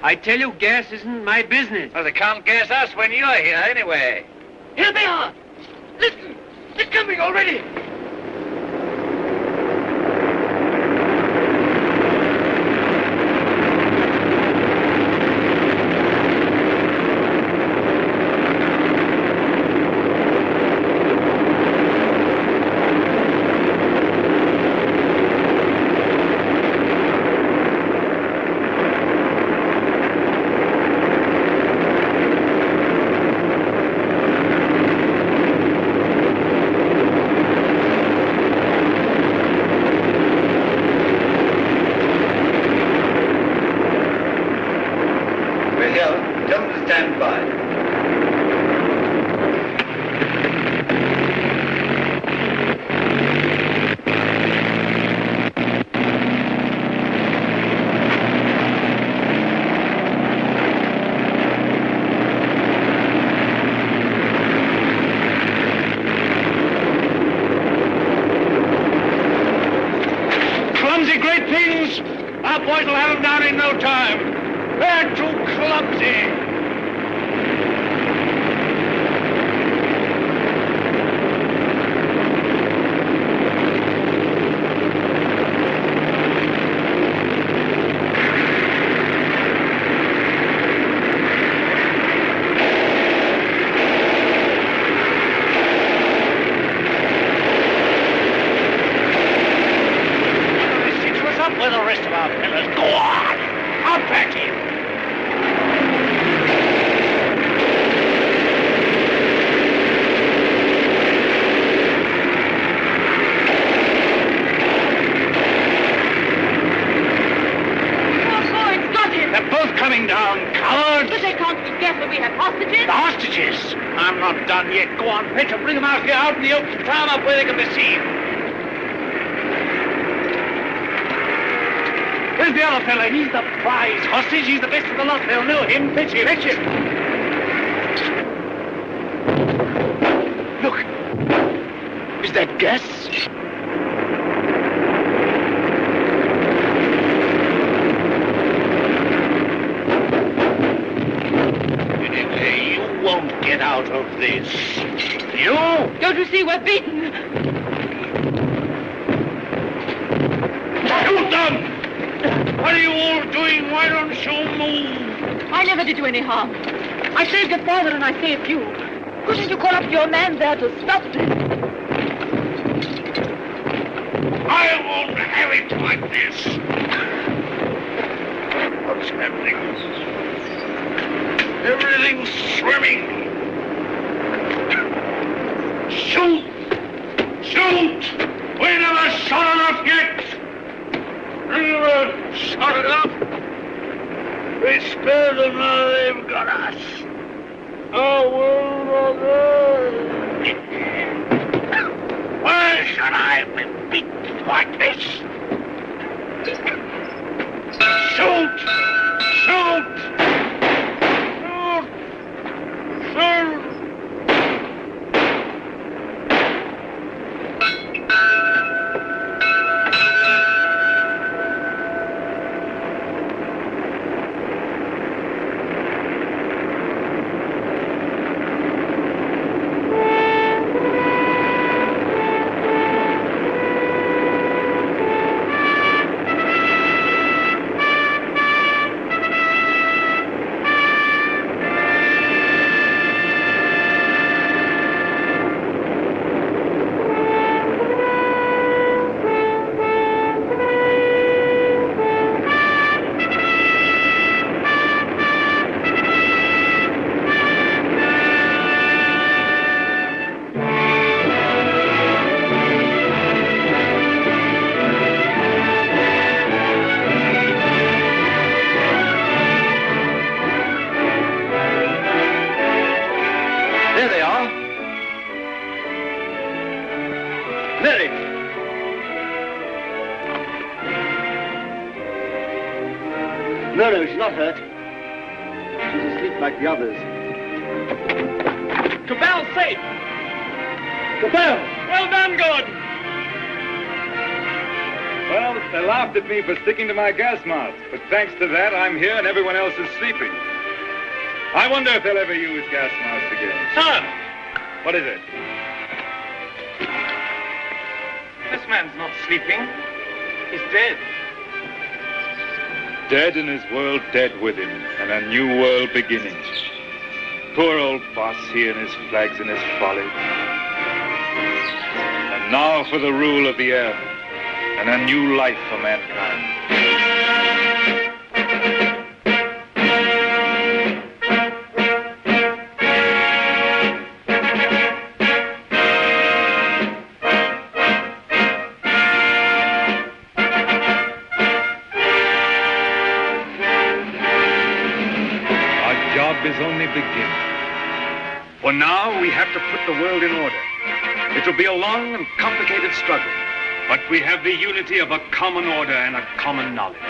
Speaker 8: I tell you, gas isn't my business.
Speaker 13: Well, they can't gas us when you're here, anyway.
Speaker 6: Here they are. Listen, they're coming already.
Speaker 13: boys will have them down in no time. They're too clumsy. Go on, Petra, bring them out here, out in the open. Tie them up where they can be seen. Where's the other fella? He's the prize hostage. He's the best of the lot. They'll know him. Fetch him. Fetch him. Look. Is that gas? Get out of this. You?
Speaker 14: Don't you see we're beaten?
Speaker 13: You done! What are you all doing? Why don't you move?
Speaker 14: I never did you any harm. I saved your father and I saved you. Couldn't you call up your man there to stop this?
Speaker 13: I won't have it like this. What's happening?
Speaker 7: Everything's swimming. Shoot! Shoot! We never shot enough yet! We never shot enough! We spared them, now they've got us. Our world on earth. Why should I be beaten like this? Shoot! Shoot! Shoot! Shoot!
Speaker 2: No, she's not hurt. She's asleep like the others.
Speaker 18: Cabell's safe!
Speaker 2: Cabell!
Speaker 18: Well done, Gordon! Well, they laughed at me for sticking to my gas mask, but thanks to that, I'm here and everyone else is sleeping. I wonder if they'll ever use gas masks again.
Speaker 15: Sir!
Speaker 18: What is it?
Speaker 15: This man's not sleeping. He's dead.
Speaker 18: Dead and his world dead with him, and a new world beginning. Poor old boss, he and his flags and his folly. And now for the rule of the earth, and a new life for mankind. Is only beginning. For now, we have to put the world in order. It will be a long and complicated struggle, but we have the unity of a common order and a common knowledge.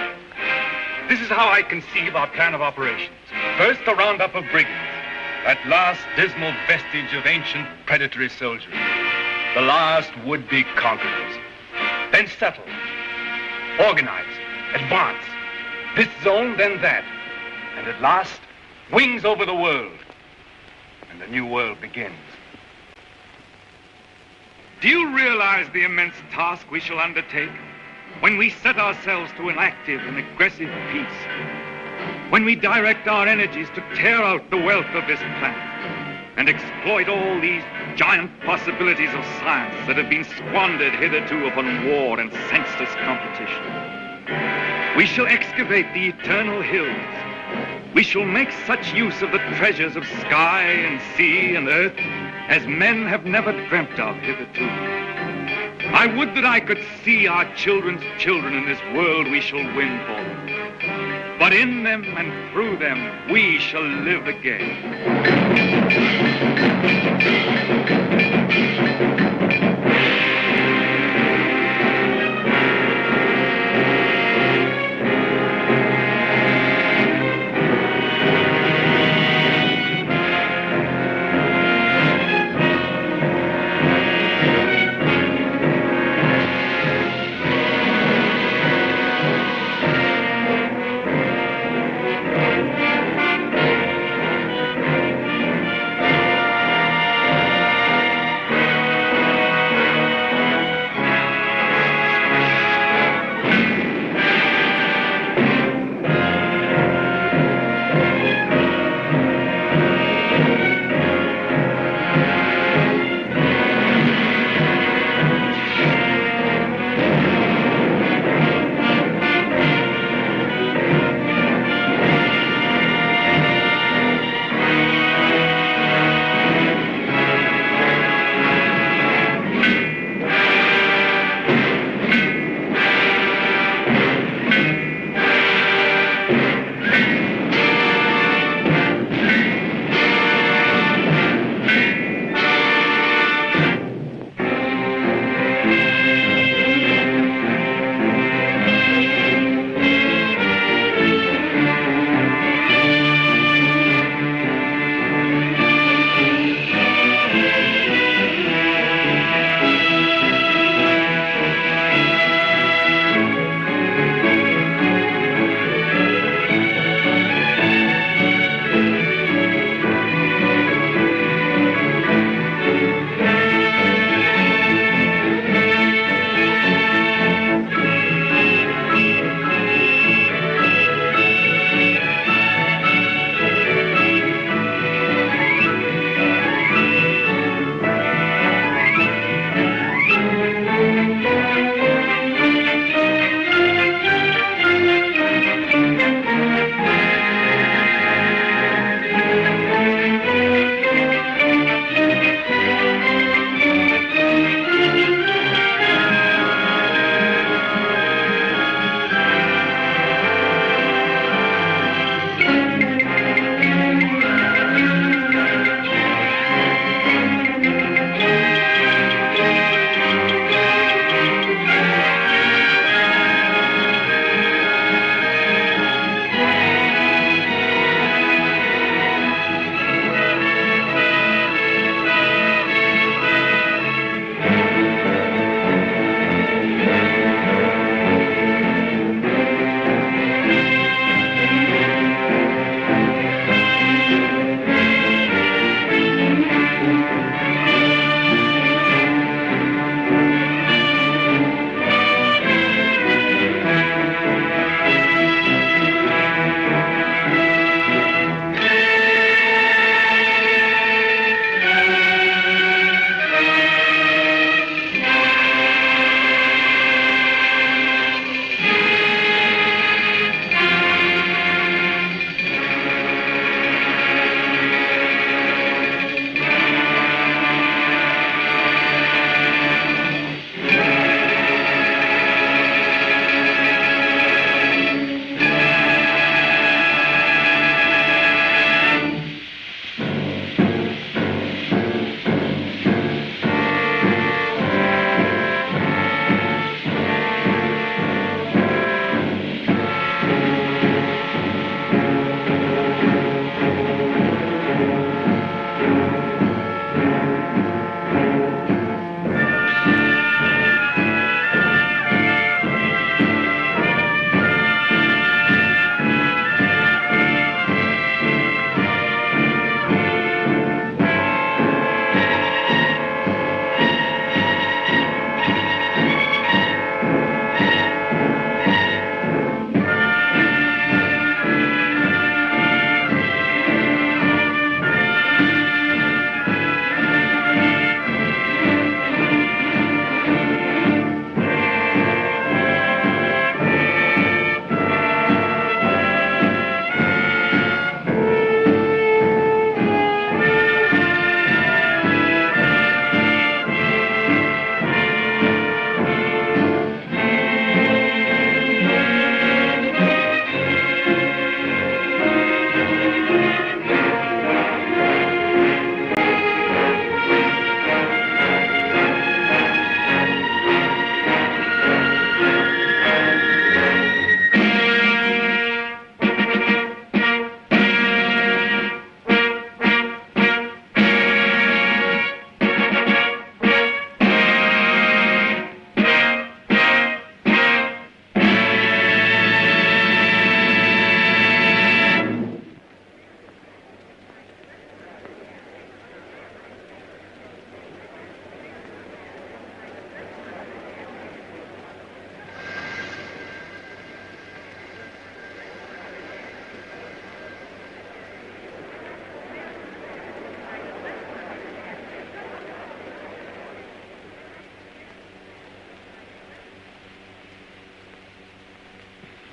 Speaker 18: This is how I conceive our plan of operations. First, a roundup of brigands, that last dismal vestige of ancient predatory soldiery, the last would-be conquerors. Then settle, organize, advance, this zone, then that, and at last, wings over the world, and a new world begins. Do you realize the immense task we shall undertake when we set ourselves to an active and aggressive peace? When we direct our energies to tear out the wealth of this planet and exploit all these giant possibilities of science that have been squandered hitherto upon war and senseless competition. We shall excavate the eternal hills. We shall make such use of the treasures of sky and sea and earth as men have never dreamt of hitherto. I would that I could see our children's children in this world we shall win for them. But in them and through them, we shall live again.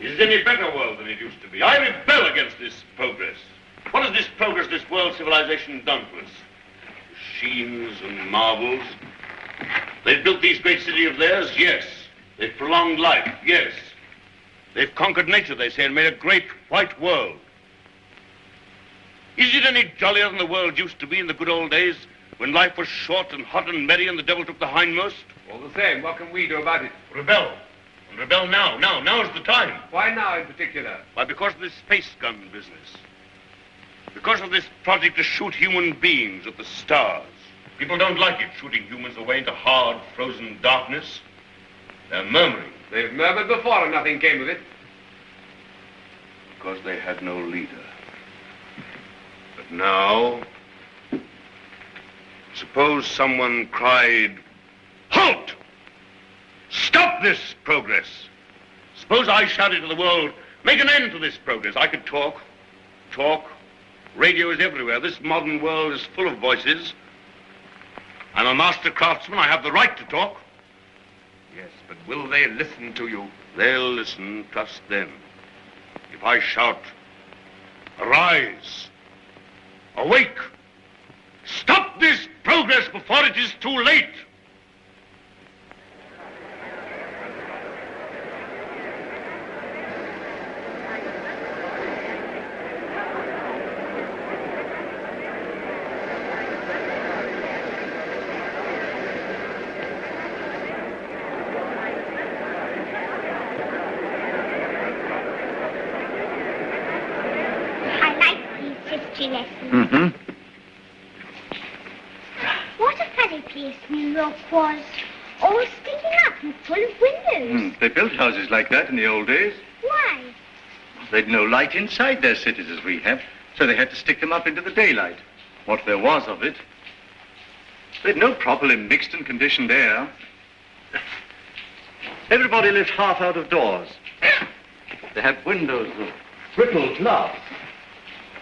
Speaker 7: Is it any better world than it used to be? I rebel against this progress. What has this progress, this world civilization done to us? Machines and marvels. They've built these great cities of theirs, yes. They've prolonged life, yes. They've conquered nature, they say, and made a great white world. Is it any jollier than the world used to be in the good old days, when life was short and hot and merry and the devil took the hindmost?
Speaker 18: All the same, what can we do about it?
Speaker 7: Rebel. And rebel now. Now's the time.
Speaker 18: Why now in particular?
Speaker 7: Why, because of this space gun business. Because of this project to shoot human beings at the stars. People don't like it, shooting humans away into hard, frozen darkness. They're murmuring.
Speaker 18: They've murmured before and nothing came of it.
Speaker 7: Because they had no leader. But now, suppose someone cried, "Halt! Stop this progress!" Suppose I shouted to the world, "Make an end to this progress." I could talk. Radio is everywhere. This modern world is full of voices. I'm a master craftsman. I have the right to talk.
Speaker 18: Yes, but will they listen to you?
Speaker 7: They'll listen, trust them. If I shout, "Arise! Awake! Stop this progress before it is too late!"
Speaker 11: Mm-hmm. What a funny place New York was. All sticking up and full of windows.
Speaker 20: They built houses like that in the old days.
Speaker 11: Why?
Speaker 20: They'd no light inside their cities as we have, so they had to stick them up into the daylight. What there was of it. They'd no properly mixed and conditioned air. Everybody lived half out of doors. They had windows of brittle glass.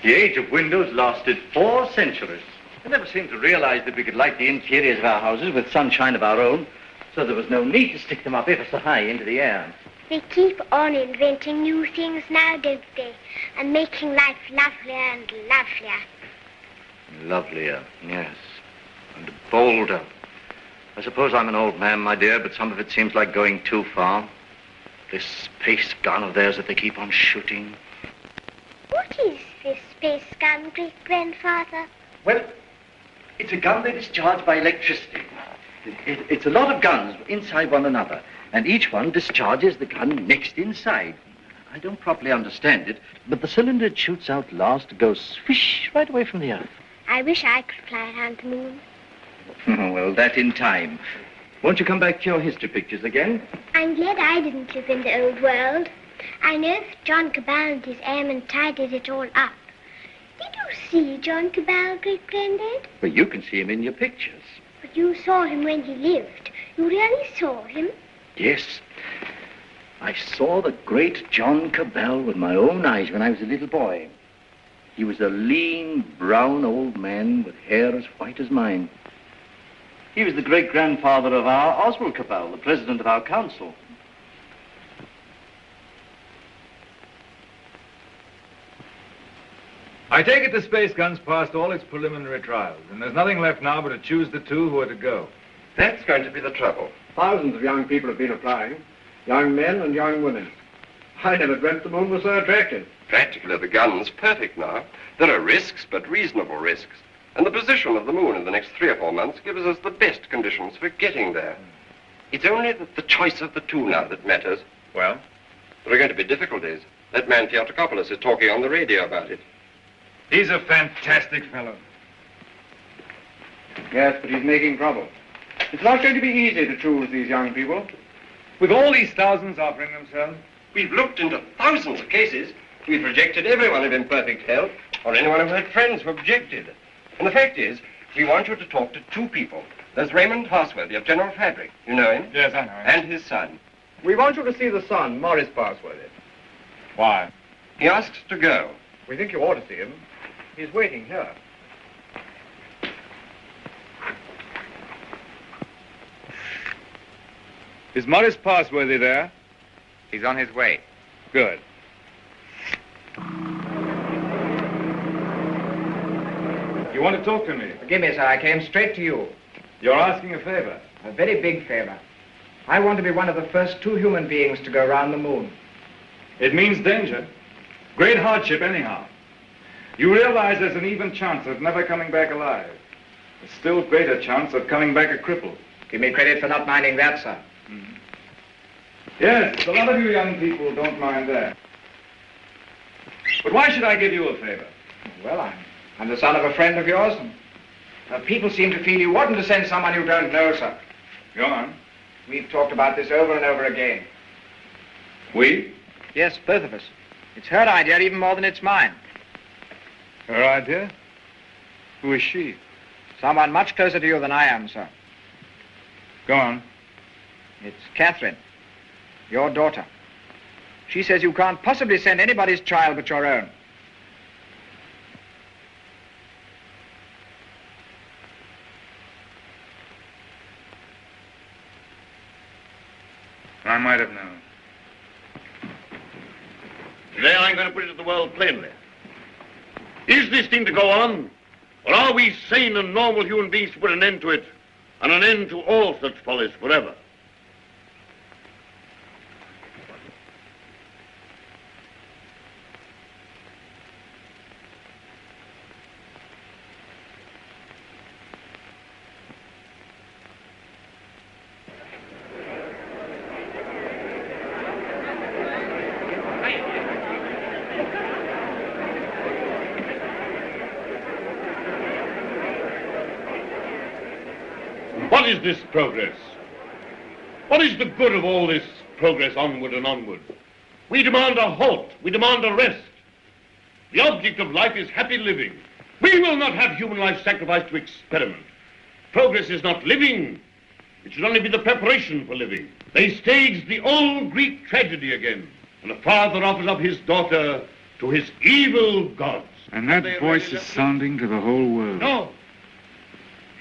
Speaker 20: The age of windows lasted 4 centuries. I never seemed to realize that we could light the interiors of our houses with sunshine of our own, so there was no need to stick them up ever so high into the air.
Speaker 11: They keep on inventing new things now, don't they? And making life lovelier and lovelier.
Speaker 20: Lovelier, yes. And bolder. I suppose I'm an old man, my dear, but some of it seems like going too far. This space gun of theirs that they keep on shooting.
Speaker 11: What is this space gun, great-grandfather?
Speaker 20: Well, it's a gun they discharge by electricity. It's a lot of guns inside one another, and each one discharges the gun next inside. I don't properly understand it, but the cylinder it shoots out last goes swish right away from the earth.
Speaker 11: I wish I could fly around the moon.
Speaker 20: Well, that in time. Won't you come back to your history pictures again?
Speaker 11: I'm glad I didn't live in the old world. I know that John Cabal and his airmen tidied it all up. Did you see John Cabal, great-granddad?
Speaker 20: Well, you can see him in your pictures.
Speaker 11: But you saw him when he lived. You really saw him?
Speaker 20: Yes. I saw the great John Cabal with my own eyes when I was a little boy. He was a lean, brown old man with hair as white as mine. He was the great-grandfather of our Oswald Cabal, the president of our council.
Speaker 18: I take it the space gun's passed all its preliminary trials, and there's nothing left now but to choose the 2 who are to go.
Speaker 21: That's going to be the trouble.
Speaker 22: Thousands of young people have been applying. Young men and young women. I never dreamt the moon was so attractive.
Speaker 21: Practically, the gun's perfect now. There are risks, but reasonable risks. And the position of the moon in the next 3 or 4 months gives us the best conditions for getting there. It's only the choice of the 2 now that matters.
Speaker 18: Well?
Speaker 21: There are going to be difficulties. That man Theotokopoulos is talking on the radio about it.
Speaker 18: He's a fantastic fellow.
Speaker 22: Yes, but he's making trouble. It's not going to be easy to choose these young people.
Speaker 18: With all these thousands offering themselves?
Speaker 21: We've looked into thousands of cases. We've rejected everyone of imperfect health, or anyone who had friends who objected. And the fact is, we want you to talk to 2 people. There's Raymond Parsworthy of General Fabric. You know him?
Speaker 18: Yes, I know him.
Speaker 21: And his son.
Speaker 22: We want you to see the son, Morris Parsworthy.
Speaker 18: Why?
Speaker 21: He asks to go.
Speaker 22: We think you ought to see him. He's waiting here.
Speaker 18: Is Morris Parsworthy there?
Speaker 23: He's on his way.
Speaker 18: Good. You want to talk to me?
Speaker 1: Forgive me, sir. I came straight to you.
Speaker 18: You're asking a favor.
Speaker 1: A very big favor. I want to be one of the first 2 human beings to go around the moon.
Speaker 18: It means danger. Great hardship, anyhow. You realize there's an even chance of never coming back alive. A still greater chance of coming back a cripple.
Speaker 1: Give me credit for not minding that, sir.
Speaker 18: Mm-hmm. Yes, a lot of you young people don't mind that. But why should I give you a favor?
Speaker 1: Well, I'm the son of a friend of yours, and people seem to feel you oughtn't to send someone you don't know, sir.
Speaker 18: Go on.
Speaker 1: We've talked about this over and over again.
Speaker 18: We?
Speaker 1: Yes, both of us. It's her idea even more than it's mine.
Speaker 18: Her idea? Who is she?
Speaker 1: Someone much closer to you than I am, sir.
Speaker 18: Go on.
Speaker 1: It's Catherine, your daughter. She says you can't possibly send anybody's child but your own.
Speaker 18: I might have known.
Speaker 7: Today I'm going to put it to the world plainly. Is this thing to go on? Or are we sane and normal human beings to put an end to it, and an end to all such follies forever? What is this progress? What is the good of all this progress onward and onward? We demand a halt. We demand a rest. The object of life is happy living. We will not have human life sacrificed to experiment. Progress is not living. It should only be the preparation for living. They stage the old Greek tragedy again, and a father offers up his daughter to his evil gods.
Speaker 5: And that voice is sounding to the whole world.
Speaker 7: No.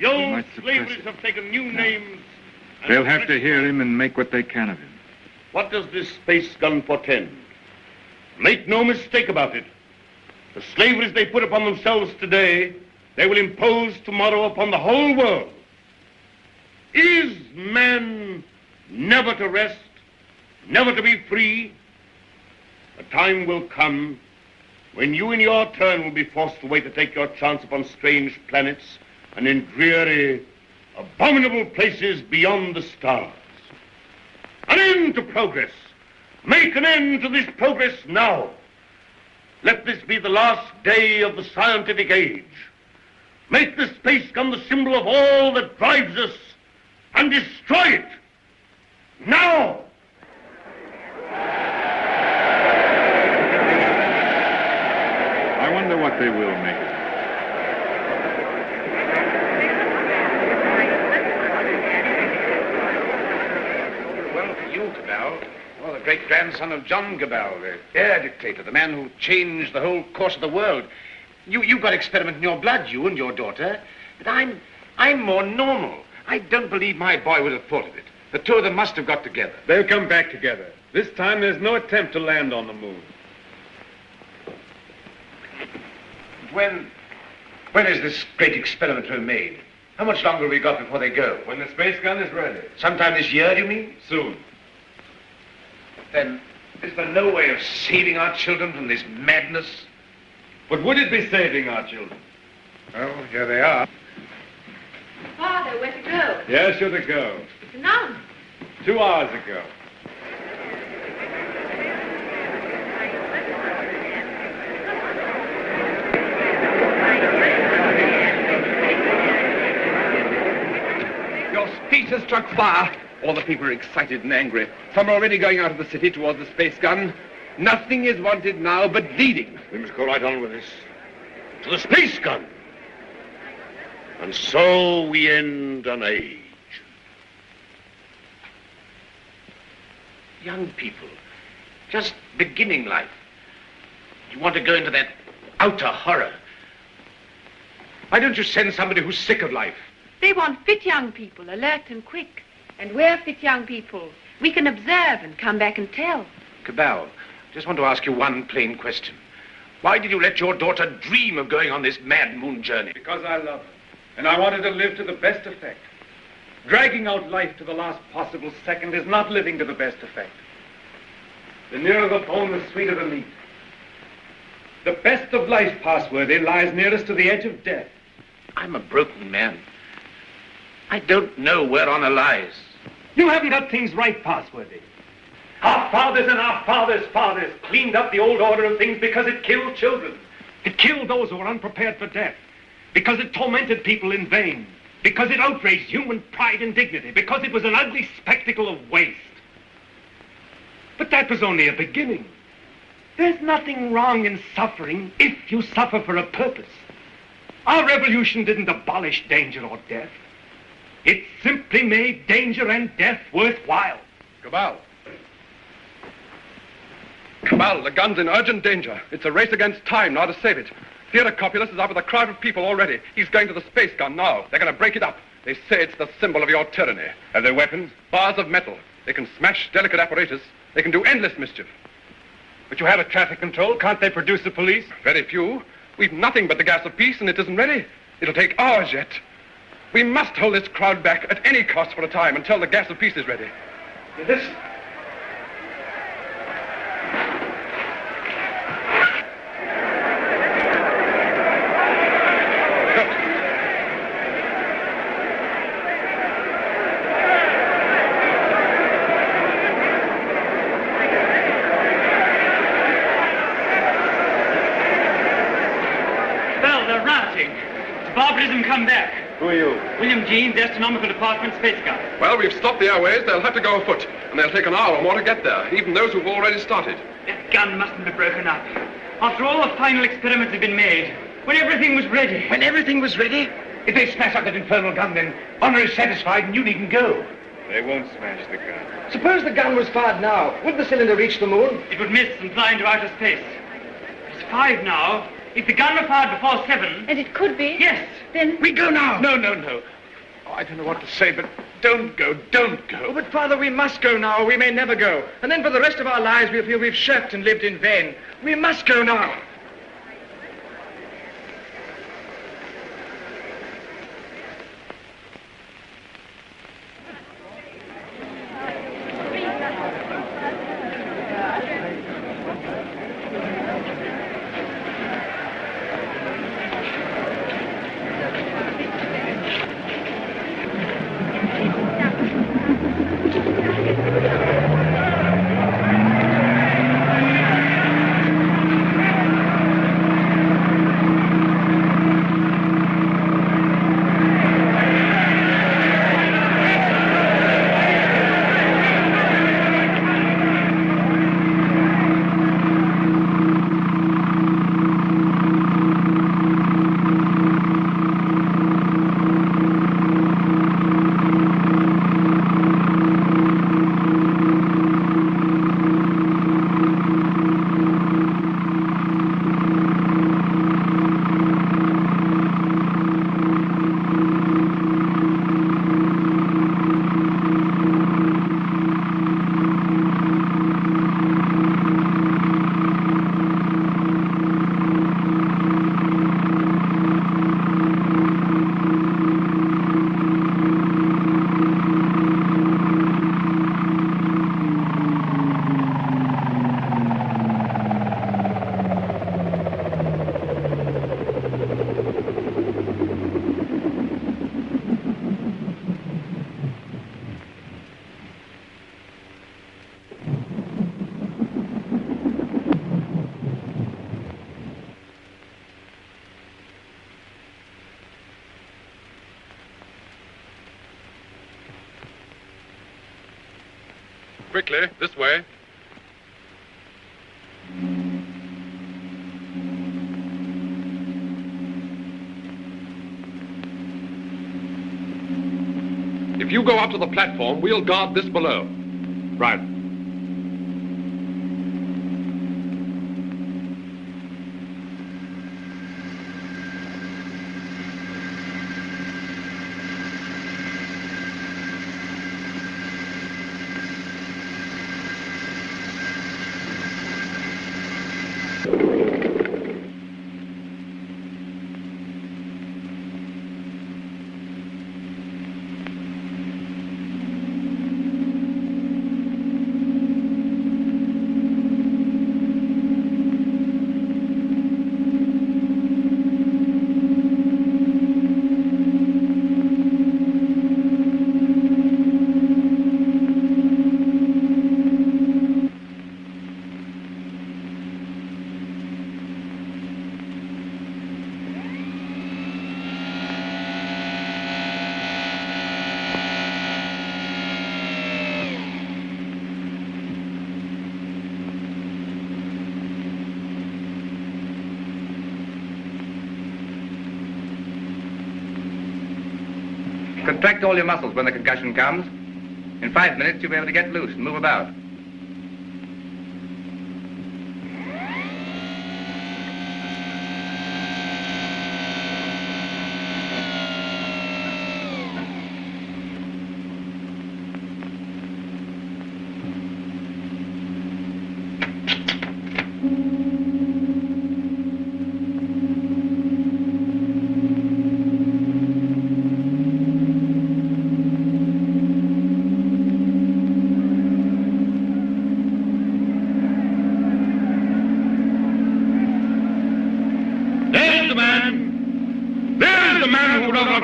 Speaker 7: The old
Speaker 5: might suppress
Speaker 7: slaveries have taken new names. and
Speaker 5: They'll have to hear him and make what they can of him.
Speaker 7: What does this space gun portend? Make no mistake about it. The slaveries they put upon themselves today, they will impose tomorrow upon the whole world. Is man never to rest, never to be free? A time will come when you in your turn will be forced away to take your chance upon strange planets and in dreary, abominable places beyond the stars. An end to progress. Make an end to this progress now. Let this be the last day of the scientific age. Make the space gun the symbol of all that drives us and destroy it. Now!
Speaker 5: I wonder what they will make it.
Speaker 8: Well, for you, Cabell, you're the great-grandson of John Cabell, the air dictator, the man who changed the whole course of the world. You've got experiment in your blood, you and your daughter. But I'm more normal. I don't believe my boy would have thought of it. The two of them must have got together.
Speaker 18: They'll come back together. This time there's no attempt to land on the moon.
Speaker 8: When is this great experiment to be made? How much longer have we got before they go?
Speaker 18: When the space gun is ready.
Speaker 8: Sometime this year, do you mean?
Speaker 18: Soon.
Speaker 8: Then, is there no way of saving our children from this madness?
Speaker 18: But would it be saving our children?
Speaker 8: Oh, here they are.
Speaker 14: Father, where to go?
Speaker 18: Yes, you're to go.
Speaker 14: To none.
Speaker 18: 2 hours ago.
Speaker 8: Your speech has struck fire. All the people are excited and angry. Some are already going out of the city towards the space gun. Nothing is wanted now but leading.
Speaker 7: We must go right on with this. To the space gun. And so we end an age.
Speaker 8: Young people, just beginning life. You want to go into that outer horror. Why don't you send somebody who's sick of life?
Speaker 14: They want fit young people, alert and quick. And we're fit young people. We can observe and come back and tell.
Speaker 8: Cabell, just want to ask you one plain question. Why did you let your daughter dream of going on this mad moon journey?
Speaker 18: Because I love her, and I wanted to live to the best effect. Dragging out life to the last possible second is not living to the best effect. The nearer the bone, the sweeter the meat. The best of life, Passworthy, lies nearest to the edge of death.
Speaker 8: I'm a broken man. I don't know where honor lies.
Speaker 18: You haven't got things right, Passworthy. Our fathers and our fathers' fathers cleaned up the old order of things because it killed children. It killed those who were unprepared for death. Because it tormented people in vain. Because it outraged human pride and dignity. Because it was an ugly spectacle of waste. But that was only a beginning. There's nothing wrong in suffering if you suffer for a purpose. Our revolution didn't abolish danger or death. It simply made danger and death worthwhile.
Speaker 3: Cabal. Cabal, the gun's in urgent danger. It's a race against time now to save it. Theodore Copulus is up with a crowd of people already. He's going to the space gun now. They're going to break it up. They say it's the symbol of your tyranny. Have they weapons? Bars of metal. They can smash delicate apparatus. They can do endless mischief.
Speaker 18: But you have a traffic control. Can't they produce the police?
Speaker 3: Very few. We've nothing but the gas of peace, and it isn't ready. It'll take hours yet. We must hold this crowd back at any cost for a time until the gas of peace is ready.
Speaker 18: Listen.
Speaker 6: Barbarism come back.
Speaker 3: Who are you?
Speaker 6: William Jeans, Astronomical Department, Space Guard.
Speaker 3: Well, we've stopped the airways. They'll have to go afoot, and they'll take an hour or more to get there, even those who've already started.
Speaker 6: That gun mustn't be broken up. After all the final experiments have been made, when everything was ready.
Speaker 8: When everything was ready? If they smash up that infernal gun, then honor is satisfied and you needn't go.
Speaker 3: They won't smash the gun.
Speaker 9: Suppose the gun was fired now. Would the cylinder reach the moon?
Speaker 6: It would miss and fly into outer space. It's 5 now. If the gun were fired before 7...
Speaker 14: And it could be?
Speaker 6: Yes.
Speaker 14: Then...
Speaker 8: We go now. No. Oh, I don't know what to say, but don't go.
Speaker 9: Oh, but, Father, we must go now, or we may never go. And then for the rest of our lives, we'll feel we've shirked and lived in vain. We must go now.
Speaker 3: Quickly, this way. If you go up to the platform, we'll guard this below.
Speaker 18: Right.
Speaker 3: Contract all your muscles when the concussion comes. In 5 minutes, you'll be able to get loose and move about.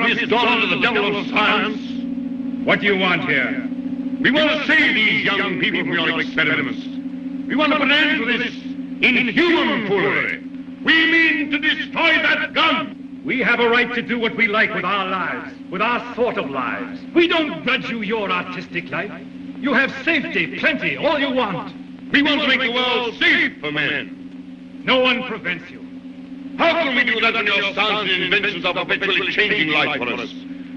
Speaker 7: His daughter to the devil of science.
Speaker 18: What do you want here?
Speaker 7: We want to save these young people from your experiments. We want to put an end to this inhuman foolery. We mean to destroy that gun.
Speaker 18: We have a right to do what we like with our lives, with our sort of lives. We don't grudge you your artistic life. You have safety, plenty, all you want.
Speaker 7: We want to make the world safe for men.
Speaker 18: No one prevents you.
Speaker 7: How can we do that when your science and inventions are perpetually changing life for us?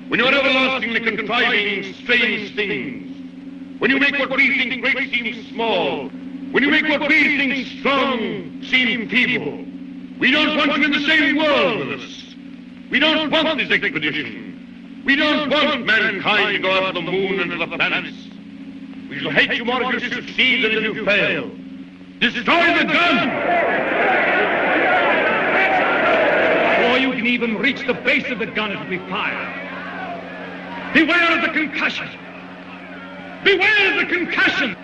Speaker 7: When you're everlastingly contriving strange things? When you make what we think great seem small? When you make what we think strong seem feeble? We don't want you in the same world with us. We don't want this expedition. We don't want mankind to go up the moon and to the planets. We shall hate you more if you succeed than if you fail. Destroy the gun!
Speaker 18: Before you can even reach the base of the gun, it will be fired. Beware of the concussion! Beware of the concussion!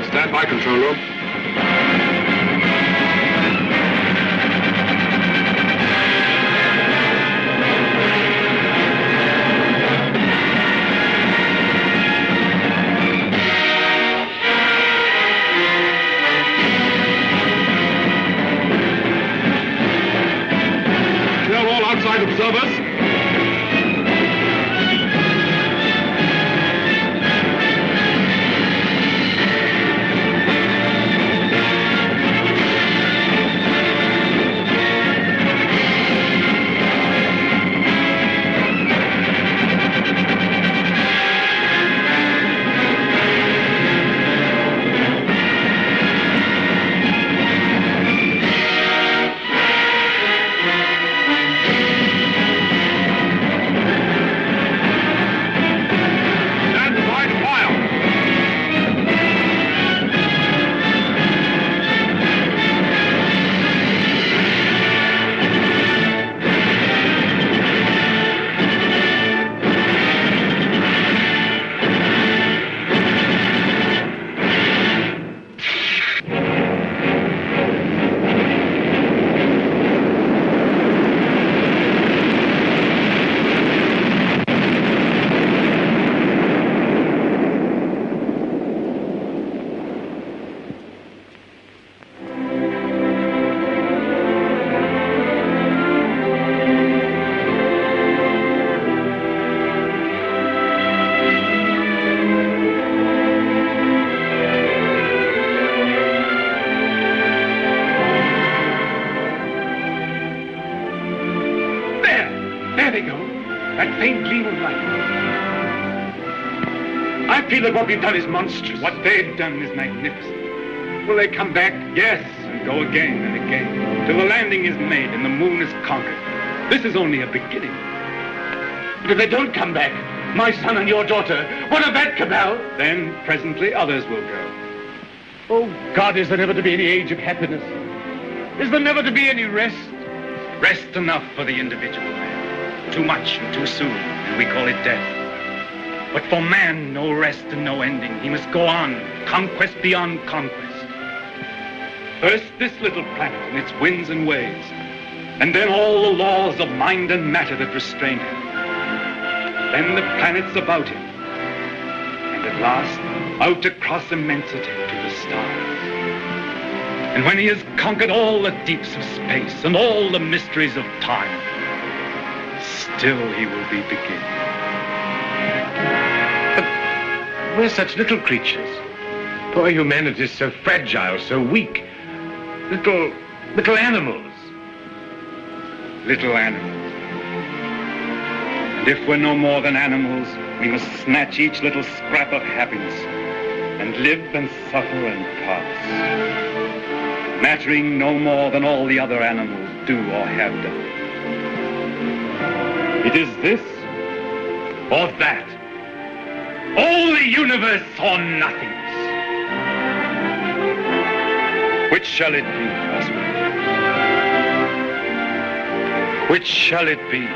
Speaker 3: Stand by, control room.
Speaker 7: Clear all outside observers.
Speaker 18: I feel that what we've done is monstrous. What they've done is magnificent. Will they come back? Yes, and go again and again, till the landing is made and the moon is conquered. This is only a beginning. But if they don't come back, my son and your daughter, what of that, Cabal? Then, presently, others will go. Oh, God, is there never to be any age of happiness? Is there never to be any rest? Rest enough for the individual man. Too much and too soon, and we call it death. But for man, no rest and no ending. He must go on, conquest beyond conquest. First, this little planet and its winds and waves, and then all the laws of mind and matter that restrain him. Then the planets about him, and at last, out across immensity to the stars.
Speaker 10: And when he has conquered all the deeps of space and all the mysteries of time, still he will be beginning.
Speaker 8: But we're such little creatures. Poor humanity is so fragile, so weak. Little animals.
Speaker 10: Little animals. And if we're no more than animals, we must snatch each little scrap of happiness and live and suffer and pass, mattering no more than all the other animals do or have done. It is this or that. All the universe or nothingness. Which shall it be, Oswald? Which shall it be?